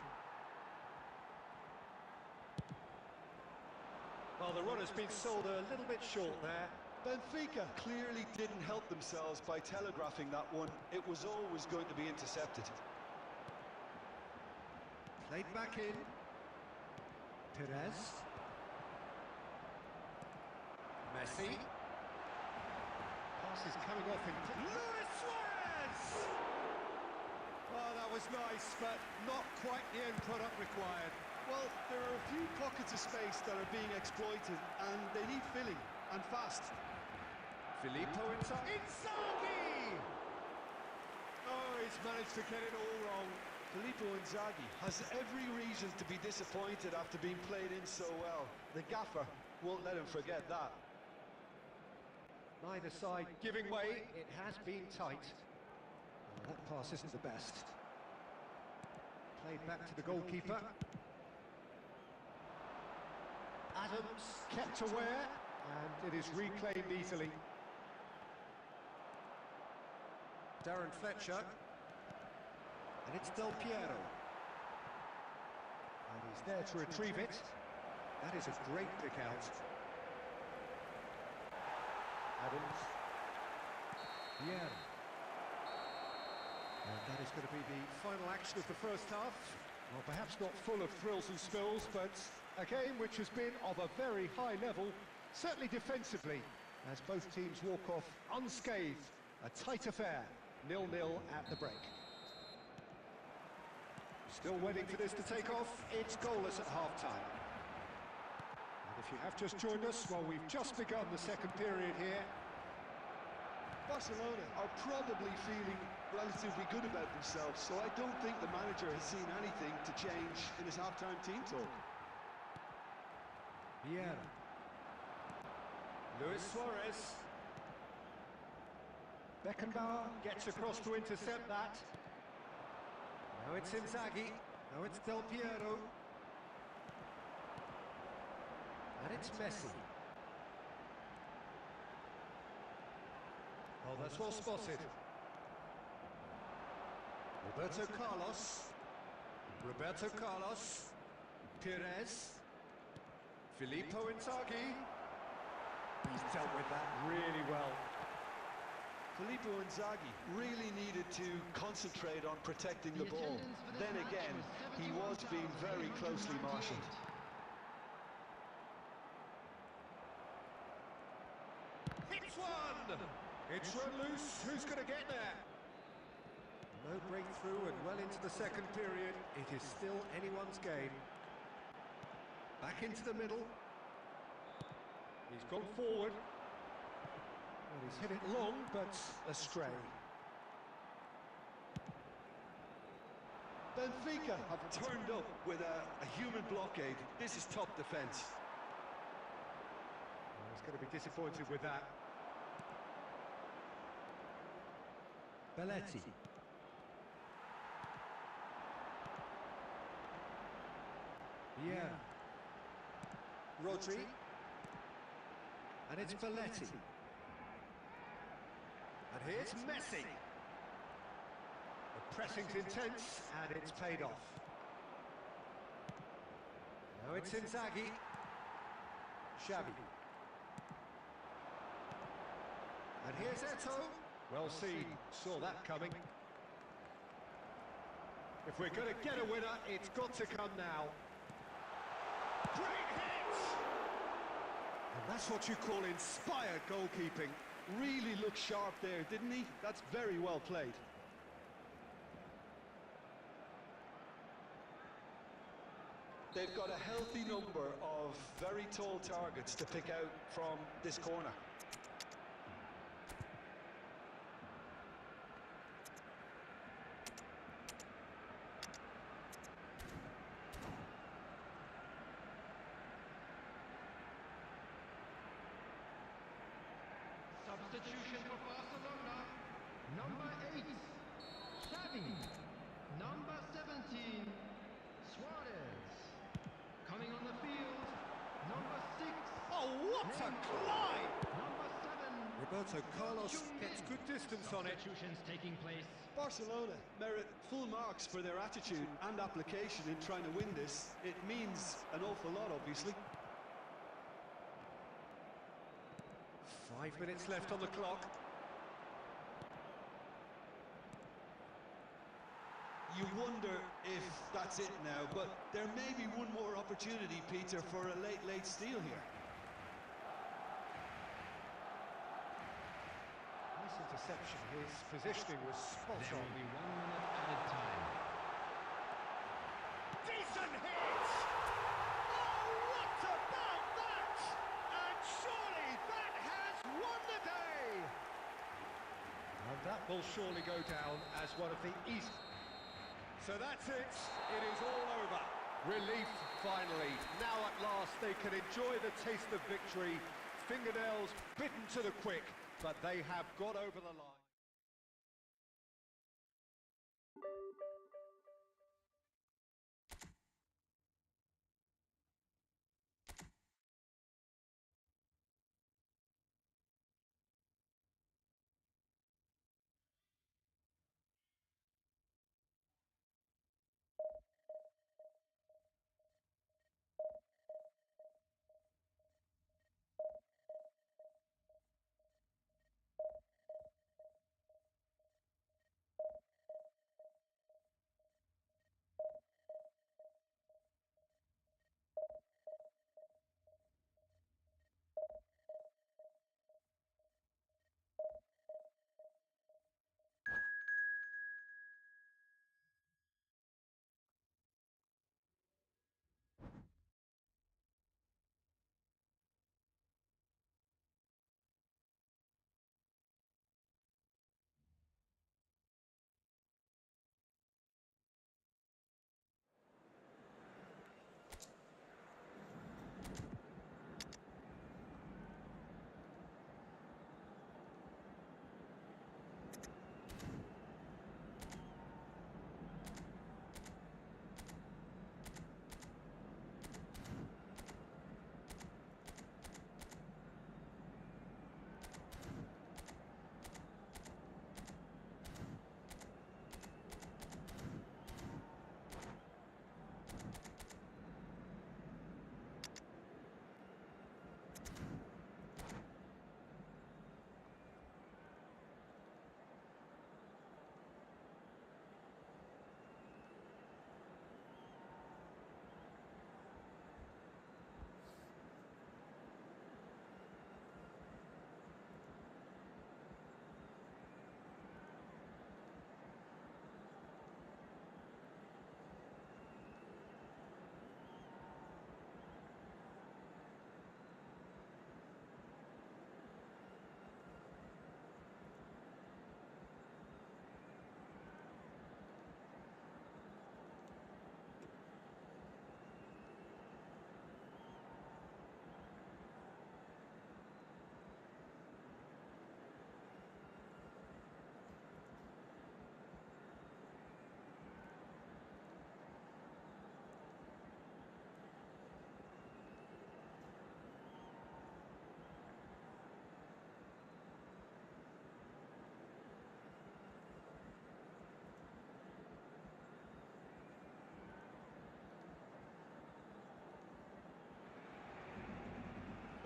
Well, the runner's been sold a little bit short there. Benfica clearly didn't help themselves by telegraphing that one. It was always going to be intercepted. Played back in. Perez. Messi. Pass is coming off in... Luis Suarez! Oh, that was nice, but not quite the end product required. Well, there are a few pockets of space that are being exploited, and they need filling, and fast. Filippo Inzaghi! Oh, he's managed to get it all wrong. Filippo Inzaghi has every reason to be disappointed after being played in so well. The gaffer won't let him forget that. Neither side giving way. It has been tight. Oh, that pass isn't the best. Played back to the goalkeeper. Adams kept aware, and it is reclaimed easily. Darren Fletcher. And it's Del Piero. And he's there to retrieve it. That is a great pick out. Adams. Piero. And that is going to be the final action of the first half. Well, perhaps not full of thrills and spills, but a game which has been of a very high level, certainly defensively, as both teams walk off unscathed. A tight affair, 0-0 at the break. Still waiting for this to take off. It's goalless at half-time. And if you have just joined us, well, we've just begun the second period here. Barcelona are probably feeling relatively good about themselves, so I don't think the manager has seen anything to change in his half-time team talk. Vieira. Luis Suarez. Beckenbauer gets across to intercept that. Now it's Inzaghi. Now it's Del Piero. And it's Messi. Oh, that's well spotted. Roberto Carlos. Roberto Carlos, Pires, Filippo Inzaghi. He's dealt with that really well. Filippo Inzaghi really needed to concentrate on protecting the ball. Then again, he was being very closely marshalled. Hits one! It's run loose. Who's going to get there? No breakthrough and well into the second period. It is still anyone's game. Back into the middle. He's gone forward. Well, he's hit it long, but astray. Benfica have turned up with a human blockade. This is top defence. Well, he's going to be disappointed with that. Belletti. Yeah. Rodri. And it's Belletti. And here's Messi. The pressing's intense, and it's paid off. Now it's Inzaghi. Xavi. And here's Eto'o. Well seen, saw that coming. If we're going to get a winner, it's got to come now. Great hit! And that's what you call inspired goalkeeping. Really looked sharp there, didn't he? That's very well played. They've got a healthy number of very tall targets to pick out from this corner. Substitution for Barcelona. Number 8, Xavi. Number 17, Suarez. Coming on the field, number 6. Oh, what a glide! Number 7. Roberto Carlos gets good distance on it. Substitutions taking place. Barcelona merit full marks for their attitude and application in trying to win this. It means an awful lot, obviously. 5 minutes left on the clock. You wonder if that's it now, but there may be one more opportunity, Peter, for a late steal here. Nice interception. His positioning was spot There on. will be 1 minute added time. Decent hit! Oh, what about that? And surely that has won the day! And that will surely go down as one of the easy. So that's it. It is all over. Relief finally. Now at last they can enjoy the taste of victory. Fingernails bitten to the quick, but they have got over the line.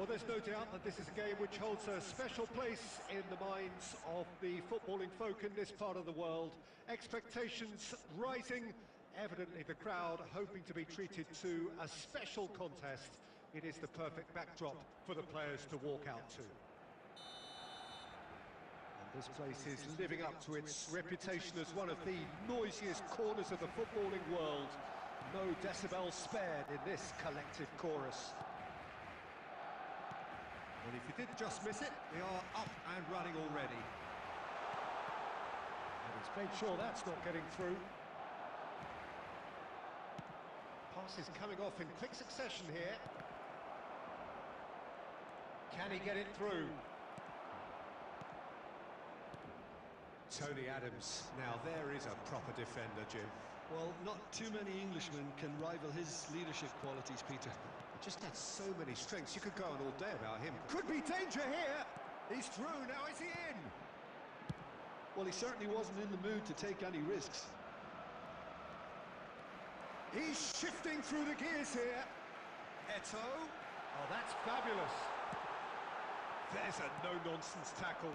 Well, there's no doubt that this is a game which holds a special place in the minds of the footballing folk in this part of the world. Expectations rising, evidently the crowd hoping to be treated to a special contest. It is the perfect backdrop for the players to walk out to. And this place is living up to its reputation as one of the noisiest corners of the footballing world. No decibels spared in this collective chorus. Well, if you did just miss it, they are up and running already. And he's made sure that's not getting through. Passes coming off in quick succession here. Can he get it through? Tony Adams. Now there is a proper defender, Jim. Well, not too many Englishmen can rival his leadership qualities, Peter. He just has so many strengths. You could go on all day about him. Could be danger here. He's through. Now is he in? Well, he certainly wasn't in the mood to take any risks. He's shifting through the gears here. Eto'o. Oh, that's fabulous. There's a no-nonsense tackle.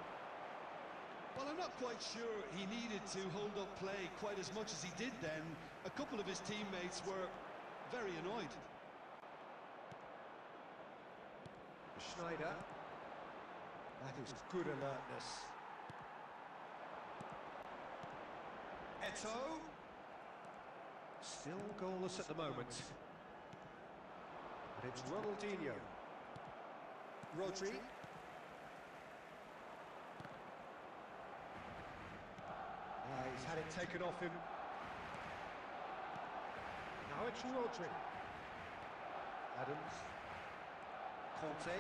Well, I'm not quite sure he needed to hold up play quite as much as he did then. A couple of his teammates were very annoyed. Schneider. That is good alertness. Eto'o. Still goalless at the moment. And it's Ronaldinho. Rodri. He's had it taken off him. Now it's Rodri. Adams. Conte.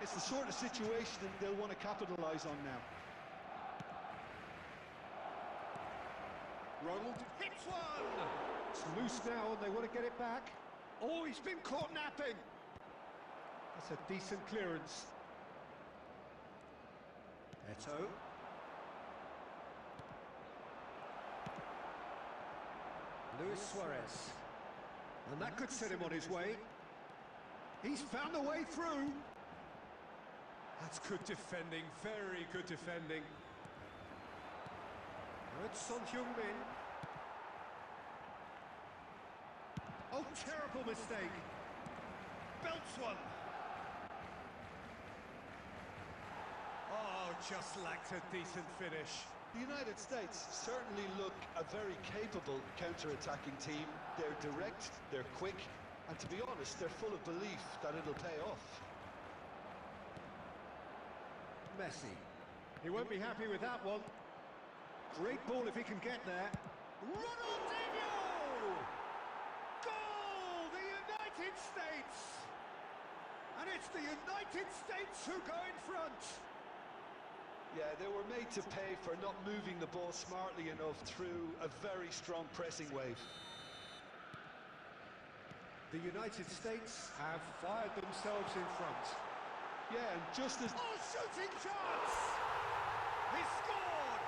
It's the sort of situation that they'll want to capitalise on now. Ronald hits one! It's loose now and they want to get it back. Oh, he's been caught napping! That's a decent clearance. Eto'o. Luis Suarez. And that could set him on his way. He's found a way through. That's good defending, very good defending. Now it's Son Heung-min. Oh, terrible mistake. Belts one. Oh, just lacked a decent finish. The United States certainly look a very capable counter-attacking team. They're direct, they're quick, and to be honest, they're full of belief that it'll pay off. Messi. He won't be happy with that one. Great ball if he can get there. Ronaldinho! Goal! The United States! And it's the United States who go in front. Yeah, they were made to pay for not moving the ball smartly enough through a very strong pressing wave. The United States have fired themselves in front. Yeah, and just as... Oh, shooting chance! He scored!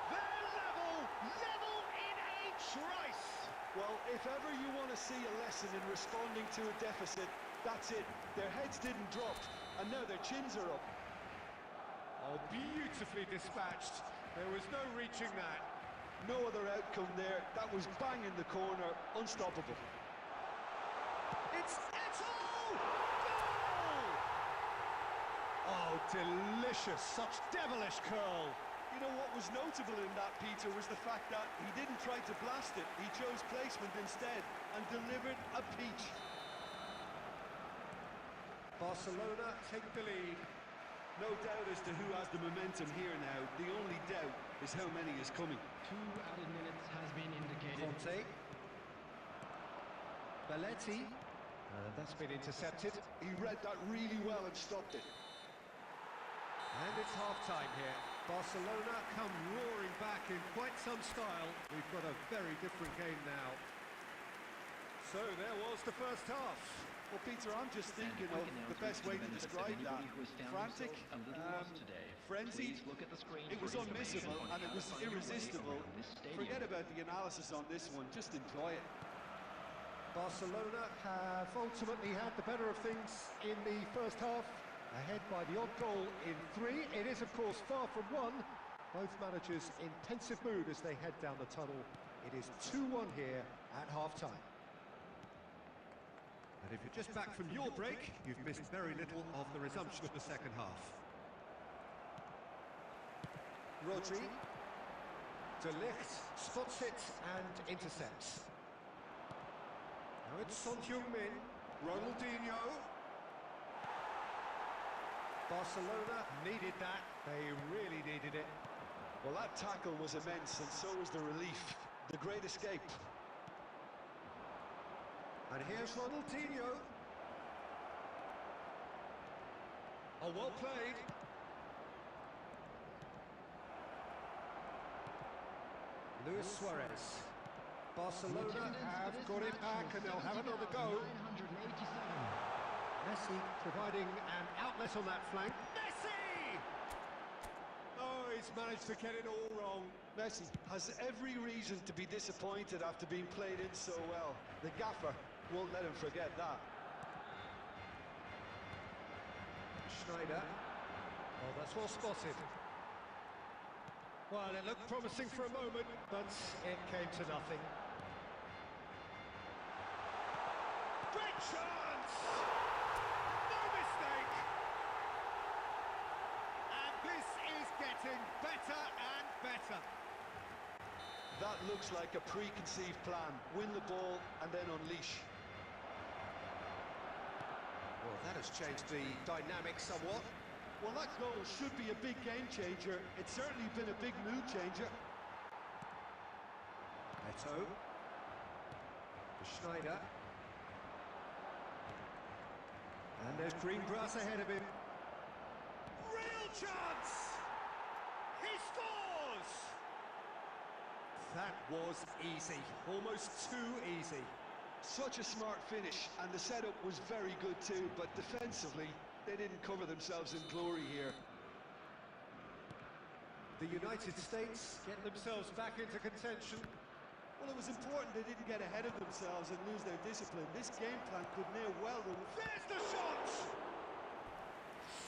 They're level in H. Rice! Well, if ever you want to see a lesson in responding to a deficit, that's it. Their heads didn't drop, and now their chins are up. Oh, beautifully dispatched. There was no reaching that. No other outcome there. That was bang in the corner, unstoppable. It's Eto'o! Goal! Oh, delicious. Such devilish curl. You know what was notable in that, Peter, was the fact that he didn't try to blast it. He chose placement instead and delivered a peach. Barcelona take the lead. No doubt as to who has the momentum here now. The only doubt is how many is coming. 2 added minutes has been indicated. Conte. Belletti. That's been intercepted. He read that really well and stopped it. And it's half-time here. Barcelona come roaring back in quite some style. We've got a very different game now. So there was the first half. Well, Peter, I'm just thinking of the best way to describe that. Frantic, frenzied, it was unmissable and it was irresistible. Forget about the analysis on this one, just enjoy it. Barcelona have ultimately had the better of things in the first half, ahead by the odd goal in 3. It is, of course, far from 1. Both managers in pensive mood as they head down the tunnel. It is 2-1 here at half-time. And if you're just back from your break, you've missed very little of the resumption of the second half. Rodri. De Ligt spots it and intercepts. Now it's Son Heung-min, Ronaldinho. Barcelona needed that, they really needed it. Well, that tackle was immense, and so was the relief. The great escape. And here's Ronaldinho. Oh, well played. Luis Suarez. Barcelona have got it back and they'll have another go. 987. Messi providing an outlet on that flank. Messi! Oh, he's managed to get it all wrong. Messi has every reason to be disappointed after being played in so well. The gaffer won't let him forget that. Schneider. Oh, that's well spotted. Well, it looked promising for a moment, but it came to nothing. Great chance! No mistake! And this is getting better and better. That looks like a preconceived plan. Win the ball and then unleash. Well, that has changed the dynamic somewhat. Well, that goal should be a big game changer. It's certainly been a big mood changer. Neto. To Schneider. And there's green grass ahead of him. Real chance! He scores! That was easy. Almost too easy. Such a smart finish, and the setup was very good too, but defensively, they didn't cover themselves in glory here. The United States get themselves back into contention. Well, it was important they didn't get ahead of themselves and lose their discipline. This game plan could near well run. There's the shot!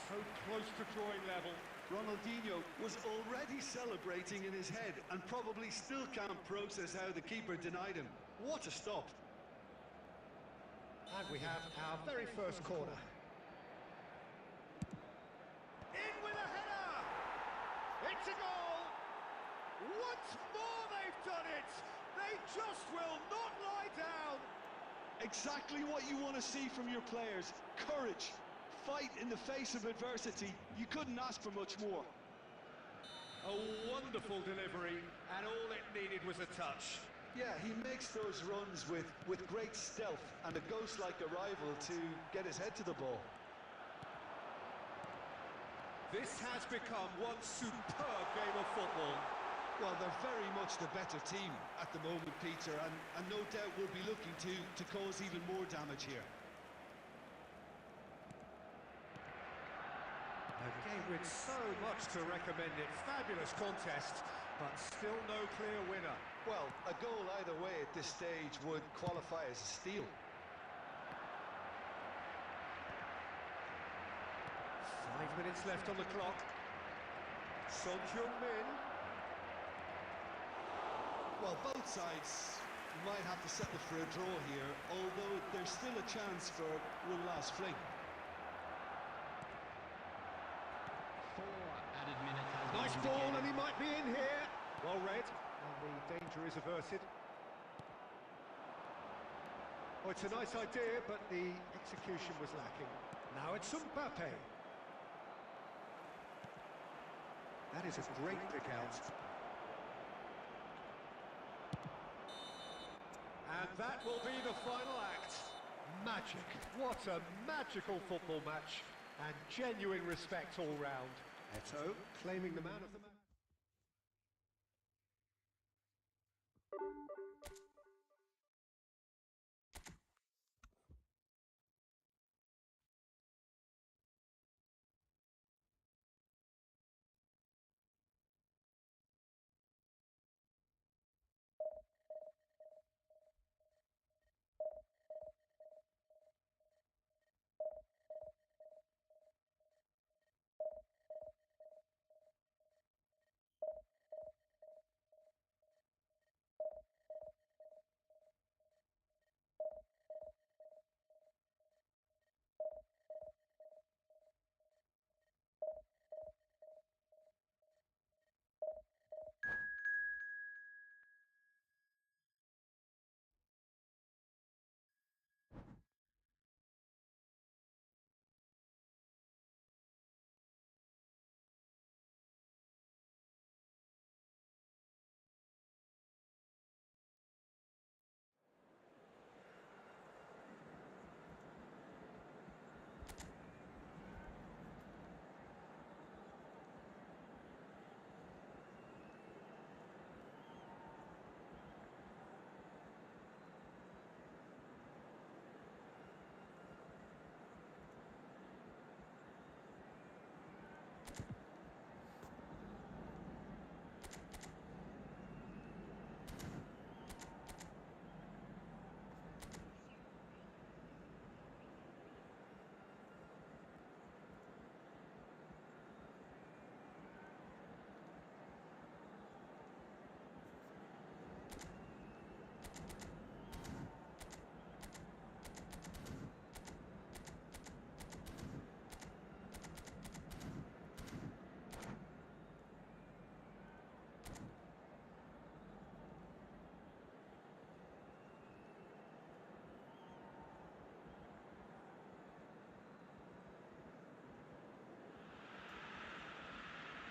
So close to drawing level. Ronaldinho was already celebrating in his head and probably still can't process how the keeper denied him. What a stop! And we have our very first corner. In with a header! It's a goal! Once more they've done it! They just will not lie down! Exactly what you want to see from your players. Courage. Fight in the face of adversity. You couldn't ask for much more. A wonderful delivery, and all it needed was a touch. Yeah, he makes those runs with great stealth and a ghost-like arrival to get his head to the ball. This has become one superb game of football. Well, they're very much the better team at the moment, Peter, and no doubt will be looking to cause even more damage here. A game with so much to recommend it. Fabulous contest, but still no clear winner. Well, a goal either way at this stage would qualify as a steal. 5 minutes left on the clock. Son Heung-min. Well, both sides might have to settle for a draw here, although there's still a chance for one last fling. 4 added minutes has been Nice ball, indicated. and he might be in here. Well read, and the danger is averted. Oh, it's a nice idea, but the execution was lacking. Now it's Mbappe. That is a great pick out. And that will be the final act. Magic. What a magical football match. And genuine respect all round. Eto'o claiming the man of the match.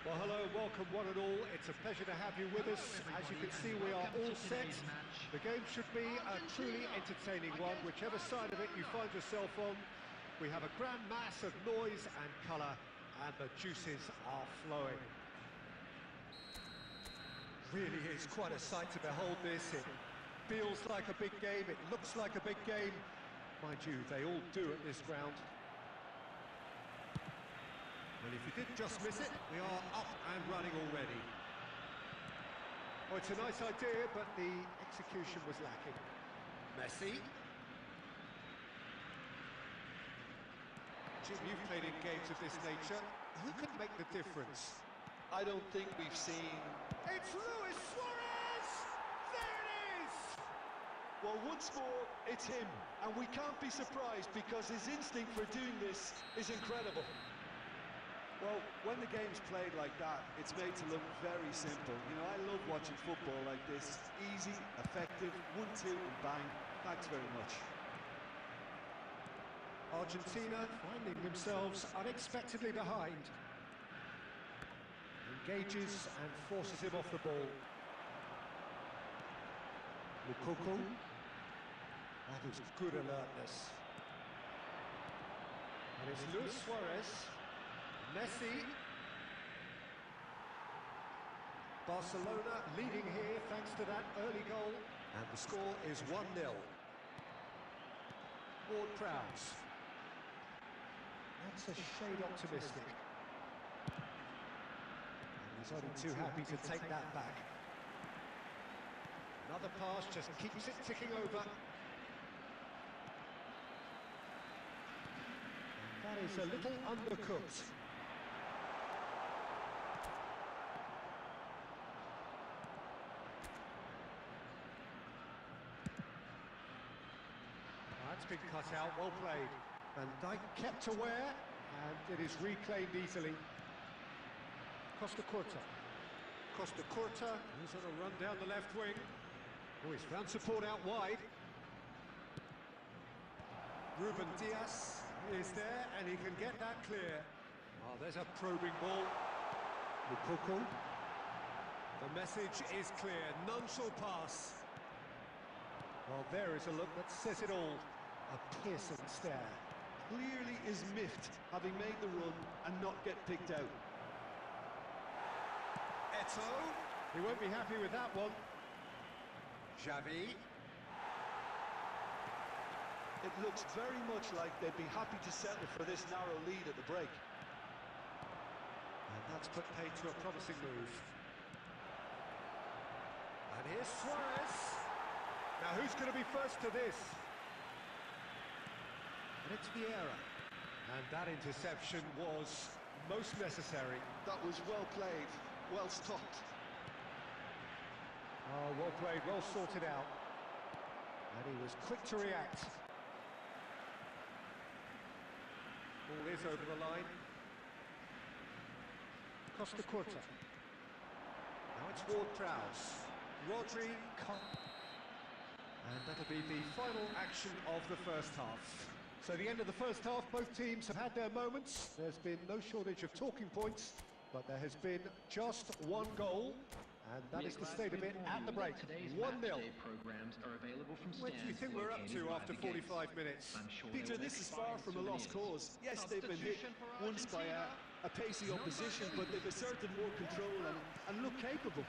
Well, hello, welcome one and all. It's a pleasure to have you with us. As you can see, we are all set. The game should be a truly entertaining one, whichever side of it you find yourself on. We have a grand mass of noise and colour, and the juices are flowing. Really is quite a sight to behold this. It feels like a big game, it looks like a big game. Mind you, they all do at this ground. Well, if you did just miss it, we are up and running already. Oh, it's a nice idea, but the execution was lacking. Messi. Jim, you've played in games of this nature. Who can make the difference? I don't think we've seen... It's Luis Suarez! There it is! Well, once more, it's him. And we can't be surprised because his instinct for doing this is incredible. Well, when the game's played like that, it's made to look very simple. You know, I love watching football like this. Easy, effective, 1-2 and bang. Thanks very much. Argentina finding themselves unexpectedly behind. Engages and forces him off the ball. Lukaku. That is good alertness. And it's Luis Suarez. Messi. Barcelona leading here thanks to that early goal. And the score is 1-0. Ward-Prowse. That's a shade optimistic. And he's only too happy to take that back. Another pass just keeps it ticking over. And that is a little undercooked. That's been cut out, well played. Van Dijk kept aware, and it is reclaimed easily. Costa Curta. Costa Curta, who's on a run down the left wing. Oh, he's found support out wide. Ruben Dias is there, and he can get that clear. Oh, there's a probing ball. Lukaku. The message is clear, none shall pass. Well, there is a look that says it all. A piercing stare. Clearly is miffed, having made the run and not get picked out. Eto'o. He won't be happy with that one. Xavi. It looks very much like they'd be happy to settle for this narrow lead at the break. And that's put paid to a promising move. And here's Suarez. Now who's going to be first to this? And it's Vieira. And that interception was most necessary. That was well played, well stopped. Oh, well played, well sorted out. And he was quick to react. Ball is over the line. Costa Curta. Now it's Ward-Prowse. Rodri. And that'll be the final action of the first half. So the end of the first half, both teams have had their moments. There's been no shortage of talking points, but there has been just one goal, and that is the state of it at the break. 1-0. What do you think we're up to after 45 minutes? Peter, this is far from a lost cause. Yes, they've been hit once by a pacey opposition, but they've asserted more control and look capable.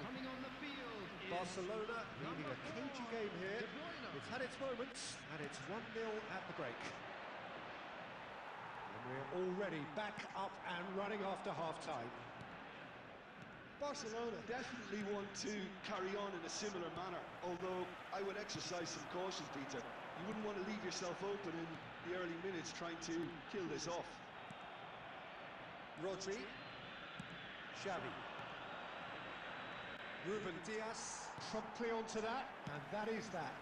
Barcelona leading a cagey game here. It's had its moments, and it's 1-0 at the break. We're already back up and running after half-time. Barcelona definitely want to carry on in a similar manner, although I would exercise some caution, Peter. You wouldn't want to leave yourself open in the early minutes trying to kill this off. Rodri. Xavi. Ruben Dias promptly onto that, and that is that.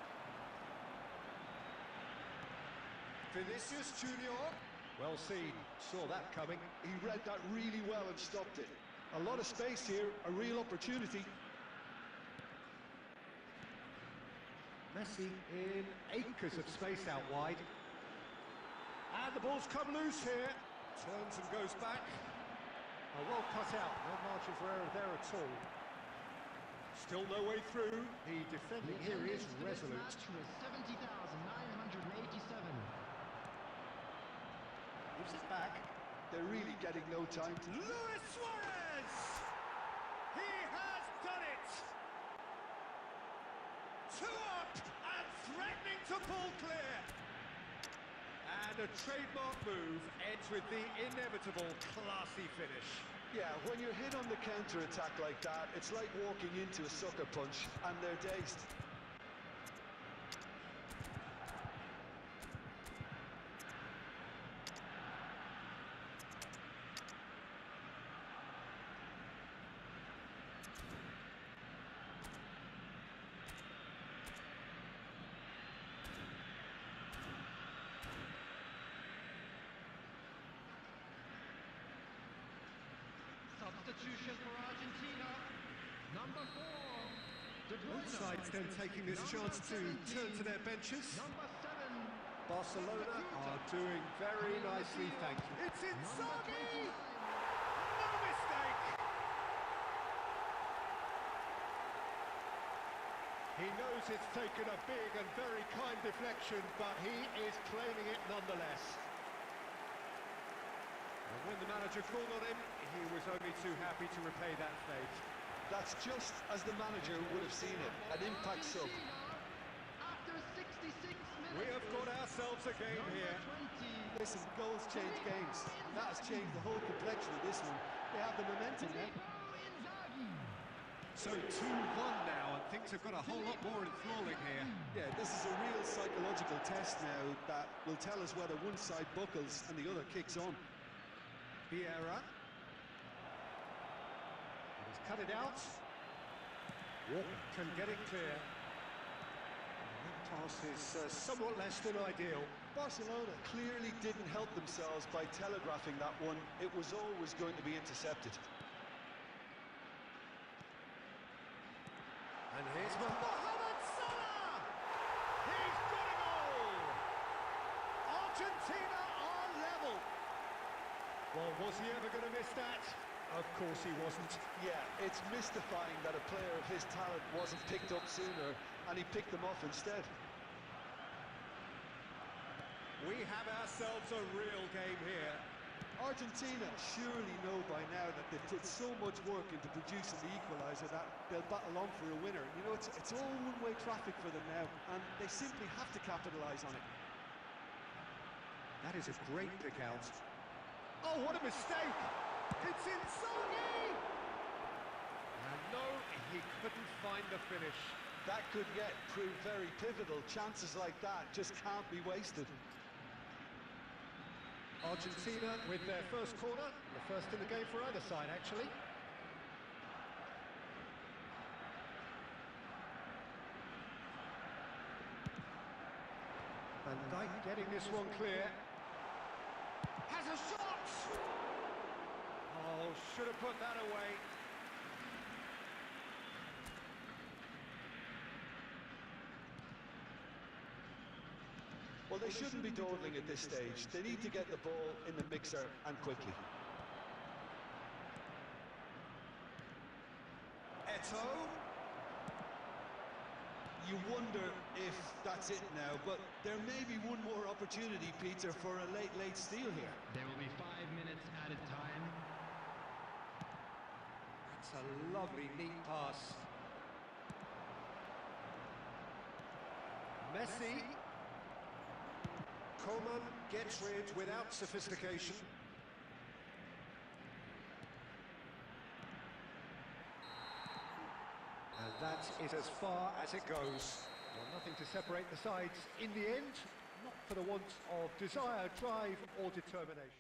Vinicius Junior. Well seen, saw that coming. He read that really well and stopped it. A lot of space here, a real opportunity. Messi in acres of space out wide. And the ball's come loose here. Turns and goes back. Oh, well cut out, no margin for error there at all. Still no way through. The defending here is resolute. Was 70,987. Gives it back. They're really getting no time to... Luis Suarez! He has done it! Two up and threatening to pull clear. And a trademark move ends with the inevitable classy finish. Yeah, when you're hit on the counter-attack like that, it's like walking into a sucker punch and they're dazed. Substitution for Argentina. Number 4. De Bruyne. Both sides then taking this chance to turn to their benches. Number 7. Barcelona are doing very nicely, thank you. It's Inzaghi! No mistake! He knows it's taken a big and very kind deflection, but he is claiming it nonetheless. And when the manager called on him, he was only too happy to repay that fate. That's just as the manager would have seen it, an impact sub. After 66 minutes. We have got ourselves a game here. Listen, goals change games, and that has changed the whole complexion of this one. They have the momentum now. So 2-1 now, and things have got a whole lot more enthralling here. Yeah, this is a real psychological test now that will tell us whether one side buckles and the other kicks on. Vieira. He's cut it out. Walker can get it clear. That pass is somewhat less than ideal. Barcelona clearly didn't help themselves by telegraphing that one. It was always going to be intercepted. And here's Mohamed Salah! He's got a goal! Argentina are level! Well, was he ever going to miss that? Of course he wasn't. Yeah, it's mystifying that a player of his talent wasn't picked up sooner, and he picked them off instead. We have ourselves a real game here. Argentina surely know by now that they've put so much work into producing the equaliser that they'll battle on for a winner. You know, it's all one-way traffic for them now, and they simply have to capitalise on it. That is a great pick out. Oh, what a mistake! It's Inzaghi! And no, he couldn't find the finish. That could yet prove very pivotal. Chances like that just can't be wasted. Argentina with their first corner, the first in the game for either side, actually. Van Dijk getting this one clear. Has a shot! Oh, should have put that away. Well, they shouldn't be dawdling at this stage. They need to get the ball in the mixer, and quickly. Eto'o. You wonder if that's it now, but there may be one more opportunity, Peter, for a late steal here. There will be 5 minutes added time. That's a lovely, neat pass. Messi. Coman gets rid without sophistication. And that is as far as it goes. Well, nothing to separate the sides in the end, not for the want of desire, drive or determination.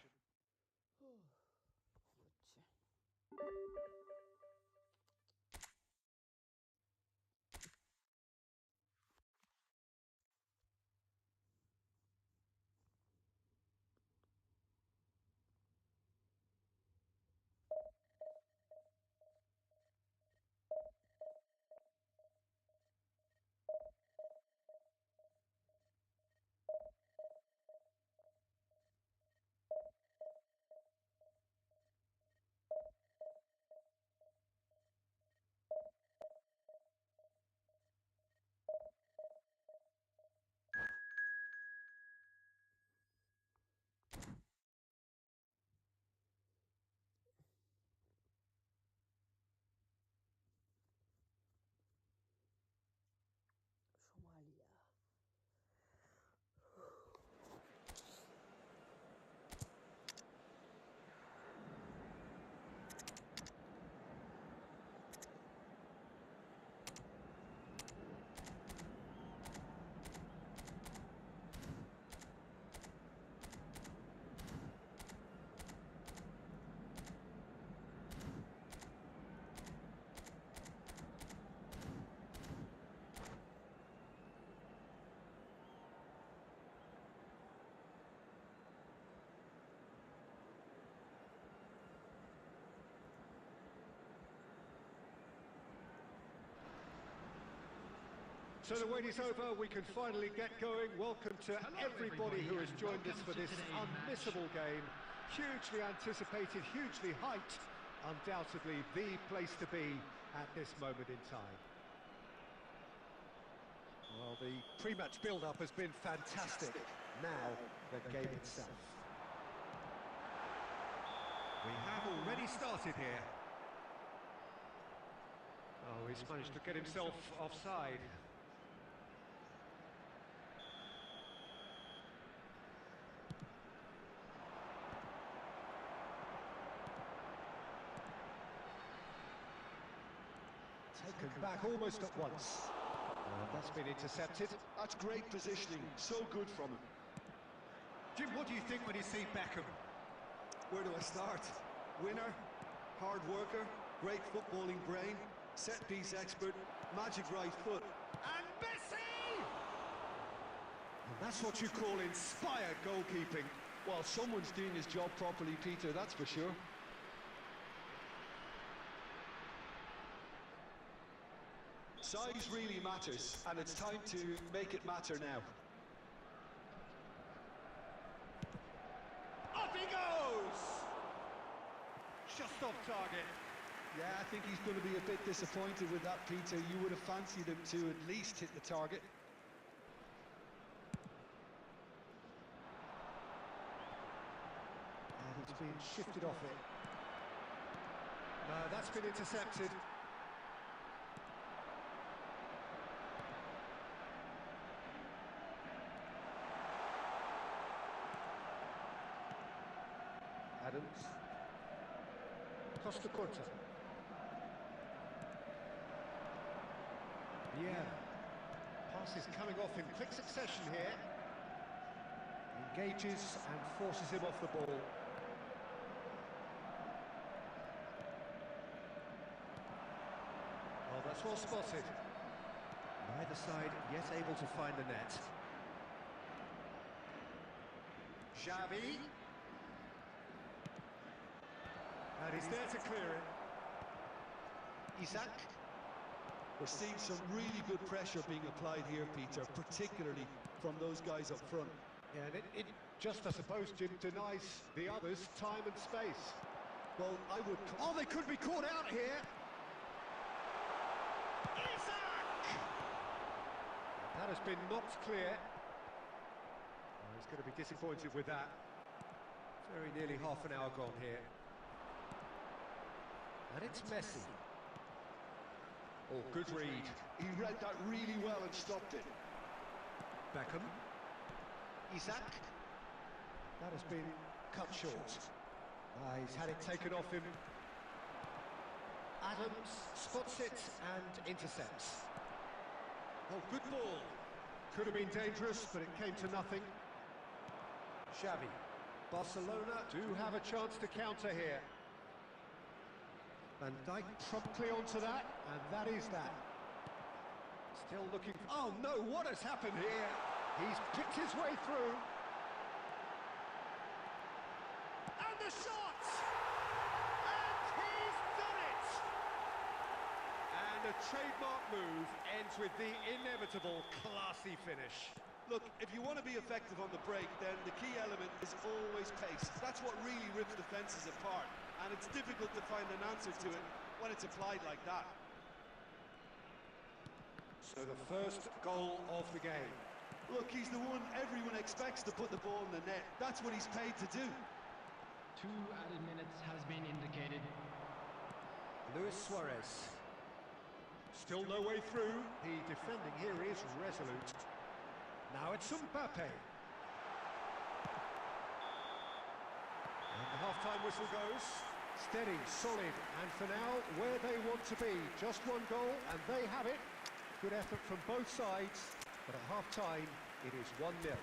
So the wait is over, we can finally get going. Welcome to everybody who has joined us for this unmissable game. Hugely anticipated, hugely hyped. Undoubtedly the place to be at this moment in time. Well, the pre-match build-up has been fantastic. Now, the game itself. We have already started here. Oh, he's managed to get himself offside. Taken back almost at once. That's been intercepted. That's great positioning, so good from him. Jim, what do you think when you see Beckham? Where do I start? Winner, hard worker, great footballing brain, set-piece expert, magic right foot. And Messi! And that's what you call inspired goalkeeping. Well, someone's doing his job properly, Peter, that's for sure. Size really matters, and it's time to make it matter now. Up he goes! Just off target. Yeah, I think he's going to be a bit disappointed with that, Peter. You would have fancied him to at least hit the target. And it's been shifted off it. No, that's been intercepted. Adams. Costa Curta. Yeah. Pass is coming off in quick succession here. Engages and forces him off the ball. Oh, that's well spotted. Neither side yet able to find the net. Xavi. And he's there to clear it. Isak. We're seeing some really good pressure being applied here, Peter, particularly from those guys up front. Yeah, and it just, I suppose, Jim, denies the others time and space. Well, I would... Oh, they could be caught out here. Isak! That has been knocked clear. Oh, he's going to be disappointed with that. Very nearly half an hour gone here. And it's Messi. Oh, good read. He read that really well and stopped it. Beckham. Isak. That has been cut short. He's had it taken off him. Adams spots it and intercepts. Oh, good ball. Could have been dangerous, but it came to nothing. Xavi. Barcelona do have a chance to counter here. Van Dijk promptly onto that, and that is that. Still looking... Oh no, what has happened here? He's picked his way through. And the shot! And he's done it! And the trademark move ends with the inevitable classy finish. Look, if you want to be effective on the break, then the key element is always pace. That's what really rips defences apart. And it's difficult to find an answer to it when it's applied like that. So the first goal of the game. Look, he's the one everyone expects to put the ball in the net. That's what he's paid to do. 2 added minutes has been indicated. Luis Suarez. Still no way through. The defending here is resolute. Now it's Mbappe. And the half-time whistle goes. Steady, solid, and for now, where they want to be. Just one goal, and they have it. Good effort from both sides, but at half-time, it is 1-0.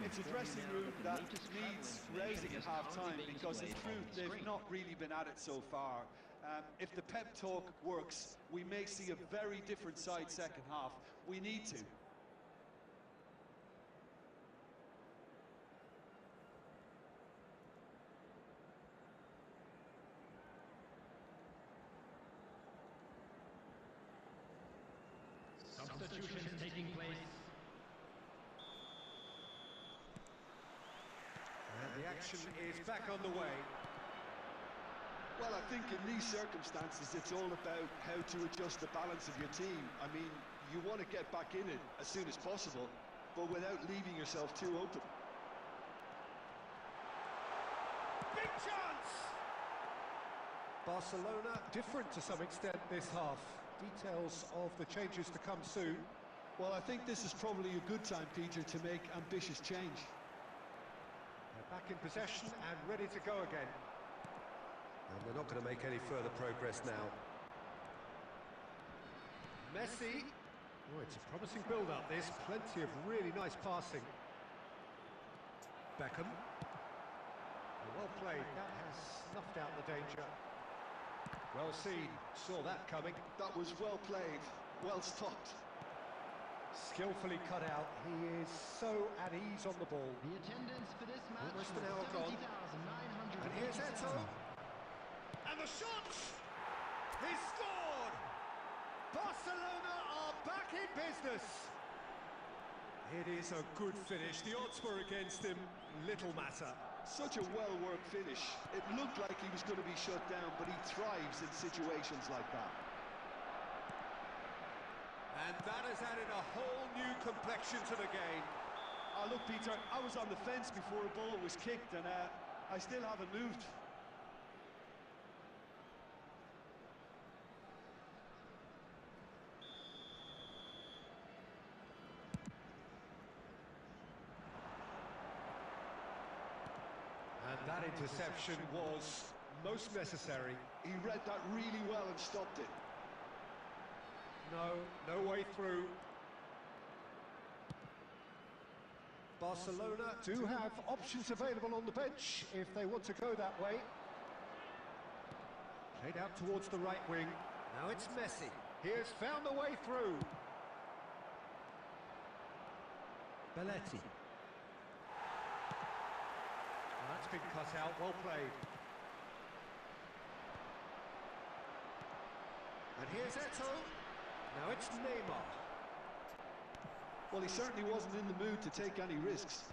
It's a dressing room that needs raising at half-time because in truth, they've not really been at it so far. If the pep talk works, we may see a very different side second half. We need to. action is back on the way. Well, I think in these circumstances, it's all about how to adjust the balance of your team. I mean, you want to get back in it as soon as possible, but without leaving yourself too open. Big chance! Barcelona different to some extent this half. Details of the changes to come soon. Well, I think this is probably a good time, Peter, to make ambitious change. They're back in possession and ready to go again. And they're not going to make any further progress now. Messi. Oh, it's a promising build-up, this. Plenty of really nice passing. Beckham. Well played. That has snuffed out the danger. Well seen. Saw that coming. That was well played. Well stopped. Skillfully cut out. He is so at ease on the ball. The attendance for this match Almost was an hour gone. 70,987. And here's Eto'o. And the shot! He's scored! Barcelona are back in business. It is a good finish. The odds were against him. Little matter. Such a well-worked finish. It looked like he was going to be shut down, but he thrives in situations like that. And that has added a whole new complexion to the game. Look, Peter, I was on the fence before a ball was kicked, and I still haven't moved. And that interception was most necessary. He read that really well and stopped it. No way through. Barcelona do have options available on the bench if they want to go that way. Played out towards the right wing. Now it's Messi. He has found the way through. Belletti. Well, that's been cut out. Well played. And here's Eto'o. Now it's Neymar. Well, he certainly wasn't in the mood to take any risks.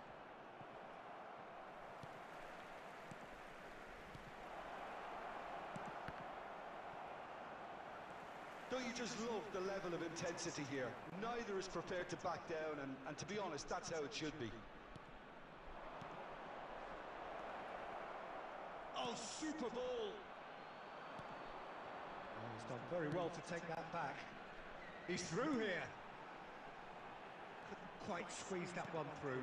Don't you just love the level of intensity here? Neither is prepared to back down, and to be honest, that's how it should be. Oh, super ball! Oh, he's done very well to take that back. He's through here. Couldn't quite squeeze that one through.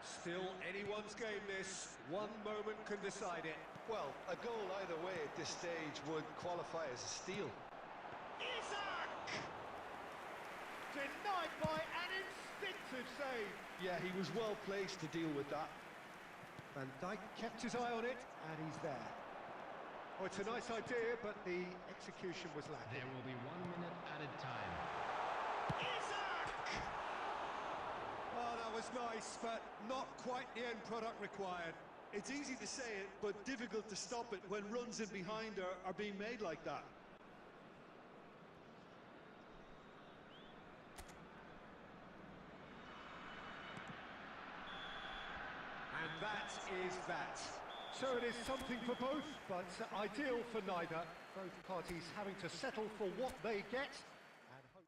Still anyone's game this. One moment can decide it. Well, a goal either way at this stage would qualify as a steal. Isaac! Denied by an instinctive save. Yeah, he was well placed to deal with that. Van Dijk kept his eye on it, and he's there. Oh, it's a nice idea, but the execution was lacking. There will be 1 minute added time. Isaac! Oh, that was nice, but not quite the end product required. It's easy to say it, but difficult to stop it when runs in behind are being made like that. And that is that. So it is something for both, but ideal for neither. Both parties having to settle for what they get. And hope.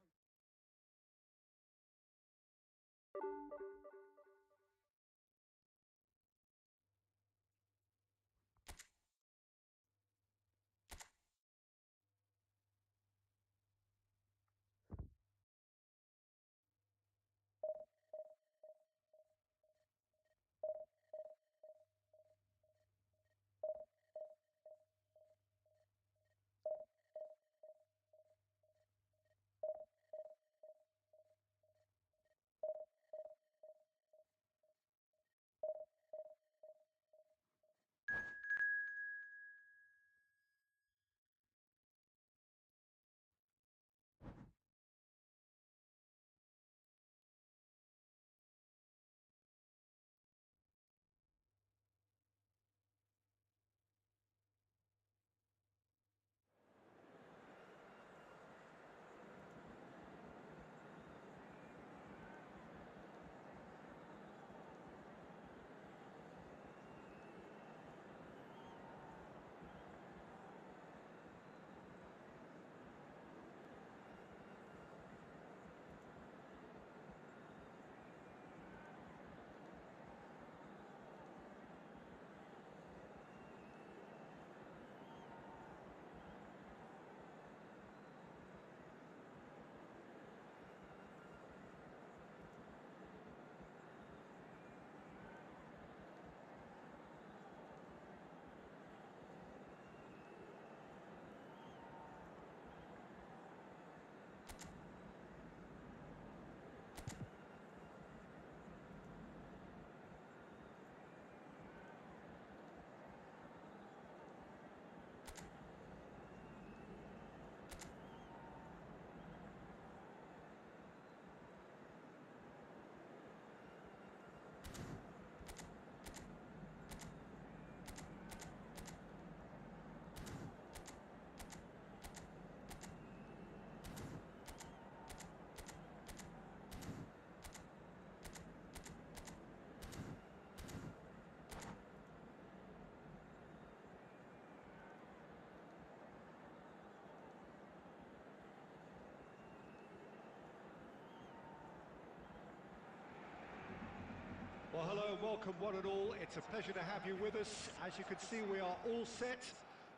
welcome one and all. It's a pleasure to have you with us. As you can see, we are all set.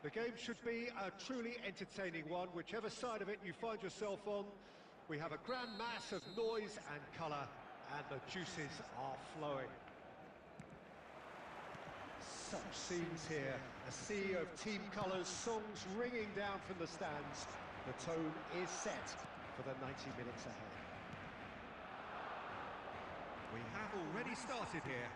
The game should be a truly entertaining one, whichever side of it you find yourself on. We have a grand mass of noise and colour, and the juices are flowing. Such scenes here, a sea of team colours, songs ringing down from the stands. The tone is set for the 90 minutes ahead. We have already started here.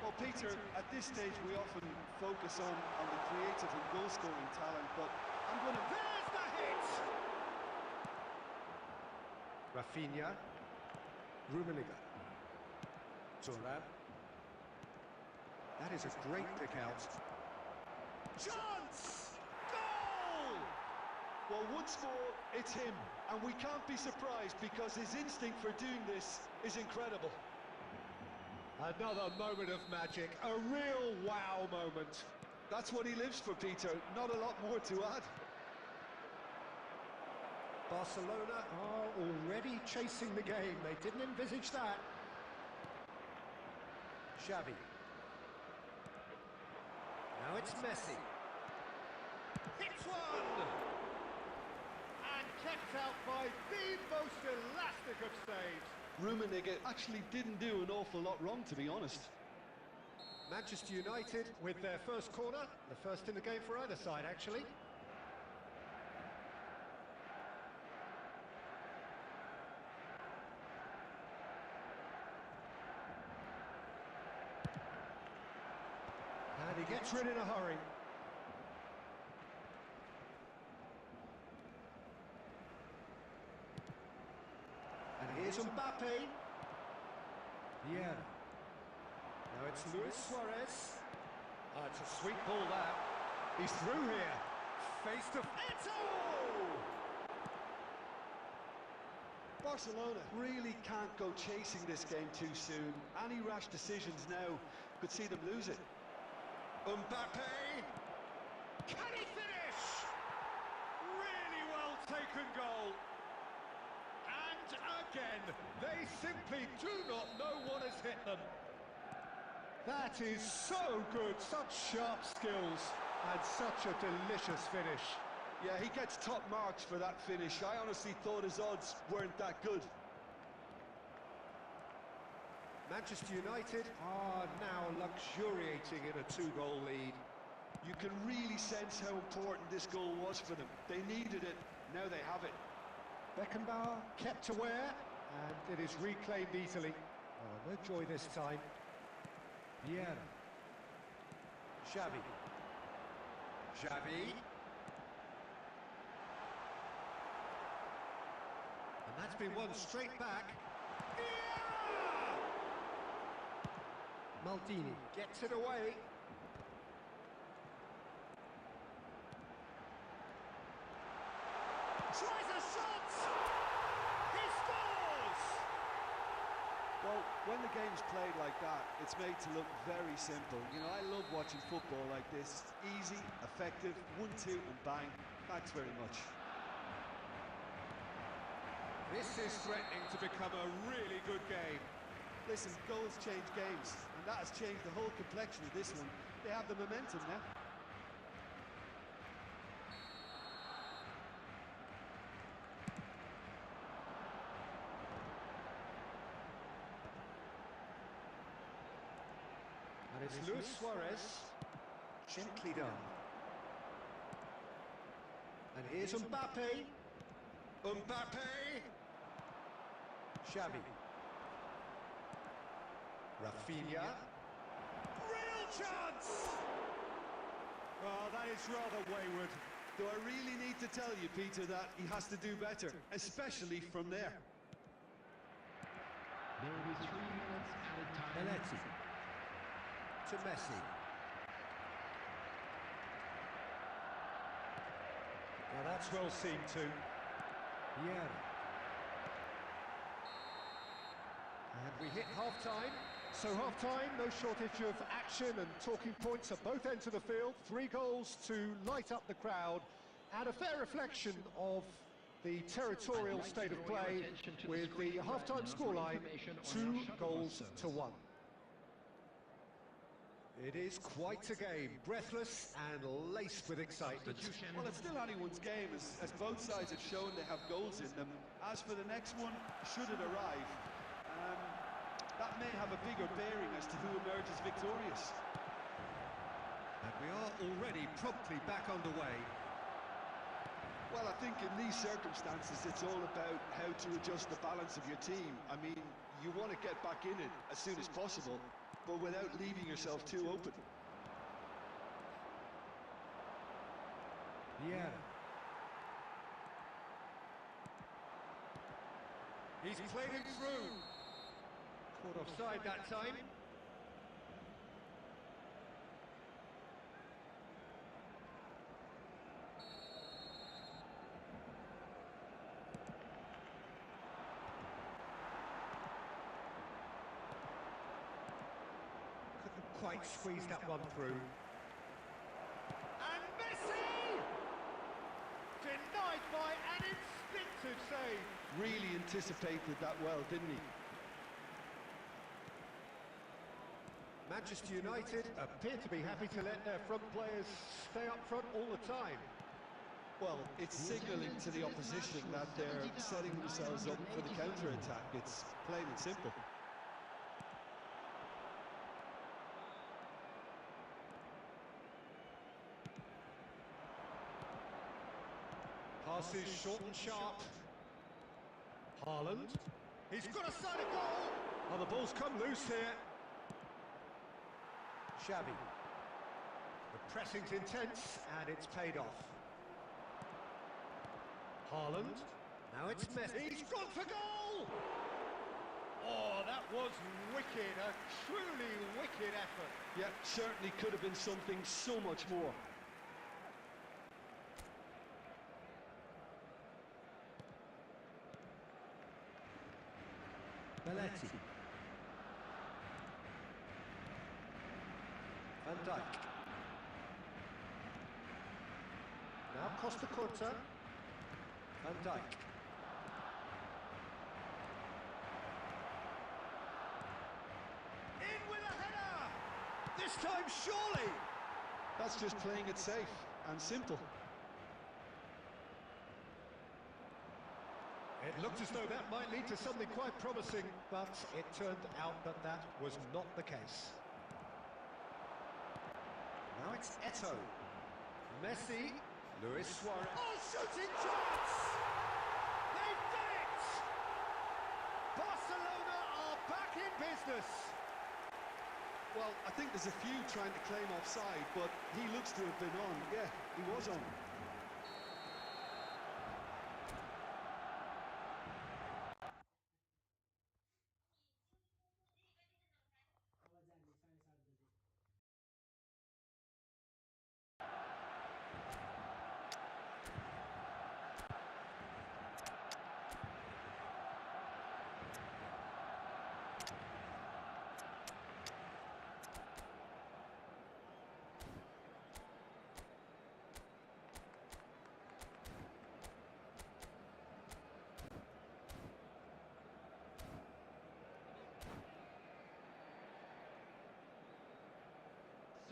Well, Peter, at this stage we often focus on the creative and goal-scoring talent, but I'm going to... There's the hit! Rafinha. Rummenigge. Thuram. That is a great pick out. Chance! Goal! Well, once more, it's him, and we can't be surprised because his instinct for doing this is incredible. Another moment of magic, a real wow moment. That's what he lives for, Peter. Not a lot more to add. Barcelona are already chasing the game. They didn't envisage that. Xavi. Now it's Messi. Hits one! And kept out by the most elastic of saves. Rummenigge actually didn't do an awful lot wrong, to be honest. Manchester United with their first corner, the first in the game for either side, actually. And he gets rid in a hurry. And here's Mbappe. Yeah. Now it's Luis Suarez. It's a sweet ball that. He's through here. Face to Eto'o! Barcelona really can't go chasing this game too soon. Any rash decisions now could see them lose it. Mbappe! Can he finish? Really well taken goal. And again, they simply do not know what has hit them. That is so good, such sharp skills and such a delicious finish. Yeah, he gets top marks for that finish. I honestly thought his odds weren't that good. Manchester United are now luxuriating in a two-goal lead. You can really sense how important this goal was for them. They needed it, now they have it. Beckenbauer kept aware, and it is reclaimed easily. Oh, no joy this time. Vieira. Xavi. Xavi. And that's been won straight back. Vieira! Maldini gets it away. Tries a shot! He scores! Well, when the game's played like that, it's made to look very simple. You know, I love watching football like this. Easy, effective, 1-2 and bang. Thanks very much. This is threatening to become a really good game. Listen, goals change games, and that has changed the whole complexion of this one. They have the momentum now. And it's Luis Suarez, gently done. And here's Mbappe. Mbappe! Xavi. Rafinha. Real chance! Oh, that is rather wayward. Do I really need to tell you, Peter, that he has to do better, especially from there? There will be 3 minutes added time. Belletti. To Messi. Now that's well seen too. Yeah. And we hit half-time. So half-time, no shortage of action and talking points at both ends of the field. 3 goals to light up the crowd, and a fair reflection of the territorial state of play with the half-time scoreline 2-1. It is quite a game, breathless and laced with excitement. Well, it's still anyone's game, as both sides have shown they have goals in them. As for the next one, should it arrive, that may have a bigger bearing as to who emerges victorious. And we are already promptly back underway. Well, I think in these circumstances, it's all about how to adjust the balance of your team. I mean, you want to get back in it as soon as possible, but without leaving yourself too open. Yeah. He's played him through. Caught offside that time. Quite squeeze that one through. And Messi! Denied by an instinctive save. Really anticipated that well, didn't he? Manchester United appear to be happy to let their front players stay up front all the time. Well, it's signalling to the opposition that they're setting themselves up for the counter-attack. It's plain and simple. Passes short and sharp. Haaland. He's got a side of goal. Oh, the ball's come loose here. Xavi. The pressing's intense and it's paid off. Haaland. Now it's Messi. He's gone for goal! Oh, that was wicked. A truly wicked effort. Yeah, certainly could have been something so much more. Belletti. Van Dijk. Now Costa Curta. Van Dijk. In with a header! This time surely! That's just playing it safe and simple. It looked as though that might lead to something quite promising, but it turned out that that was not the case. Now it's Eto'o. Messi. Luis Suarez. Oh, shooting chance! They've done it! Barcelona are back in business. Well, I think there's a few trying to claim offside, but he looks to have been on. Yeah, he was on.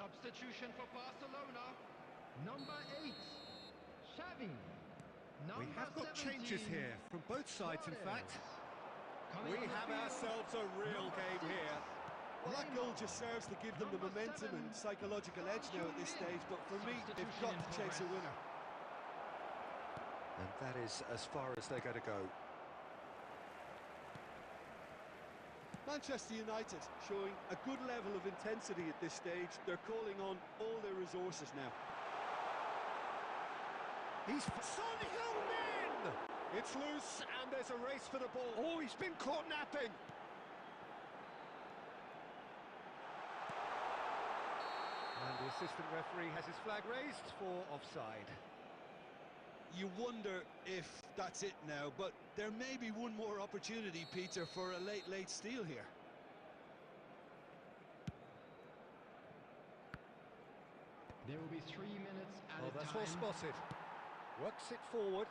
Substitution for Barcelona. Number 8, Xavi. We have got changes here from both sides, in fact. We have ourselves a real game here. Well, that goal just serves to give them the momentum and psychological edge now at this stage, but for me, they've got to chase a winner. And that is as far as they're going to go. Manchester United showing a good level of intensity at this stage. They're calling on all their resources now. He's Son Heung-min! It's loose and there's a race for the ball. Oh, he's been caught napping. And the assistant referee has his flag raised for offside. You wonder if that's it now, but there may be one more opportunity, Peter, for a late steal here. There will be 3 minutes at Oh, a that's time. well spotted. Works it forward.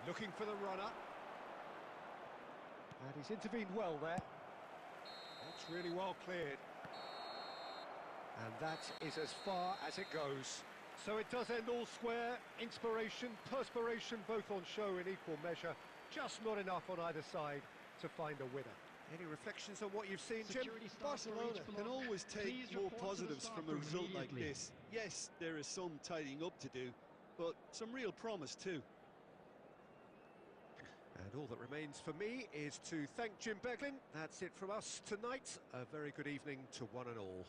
Looking for the runner. And he's intervened well there. That's really well cleared. And that is as far as it goes. So it does end all square. Inspiration, perspiration, both on show in equal measure. Just not enough on either side to find a winner. Any reflections on what you've seen, Jim? Barcelona can always take more positives from a result like this. Yes, there is some tidying up to do, but some real promise too. And all that remains for me is to thank Jim Beglin. That's it from us tonight. A very good evening to one and all.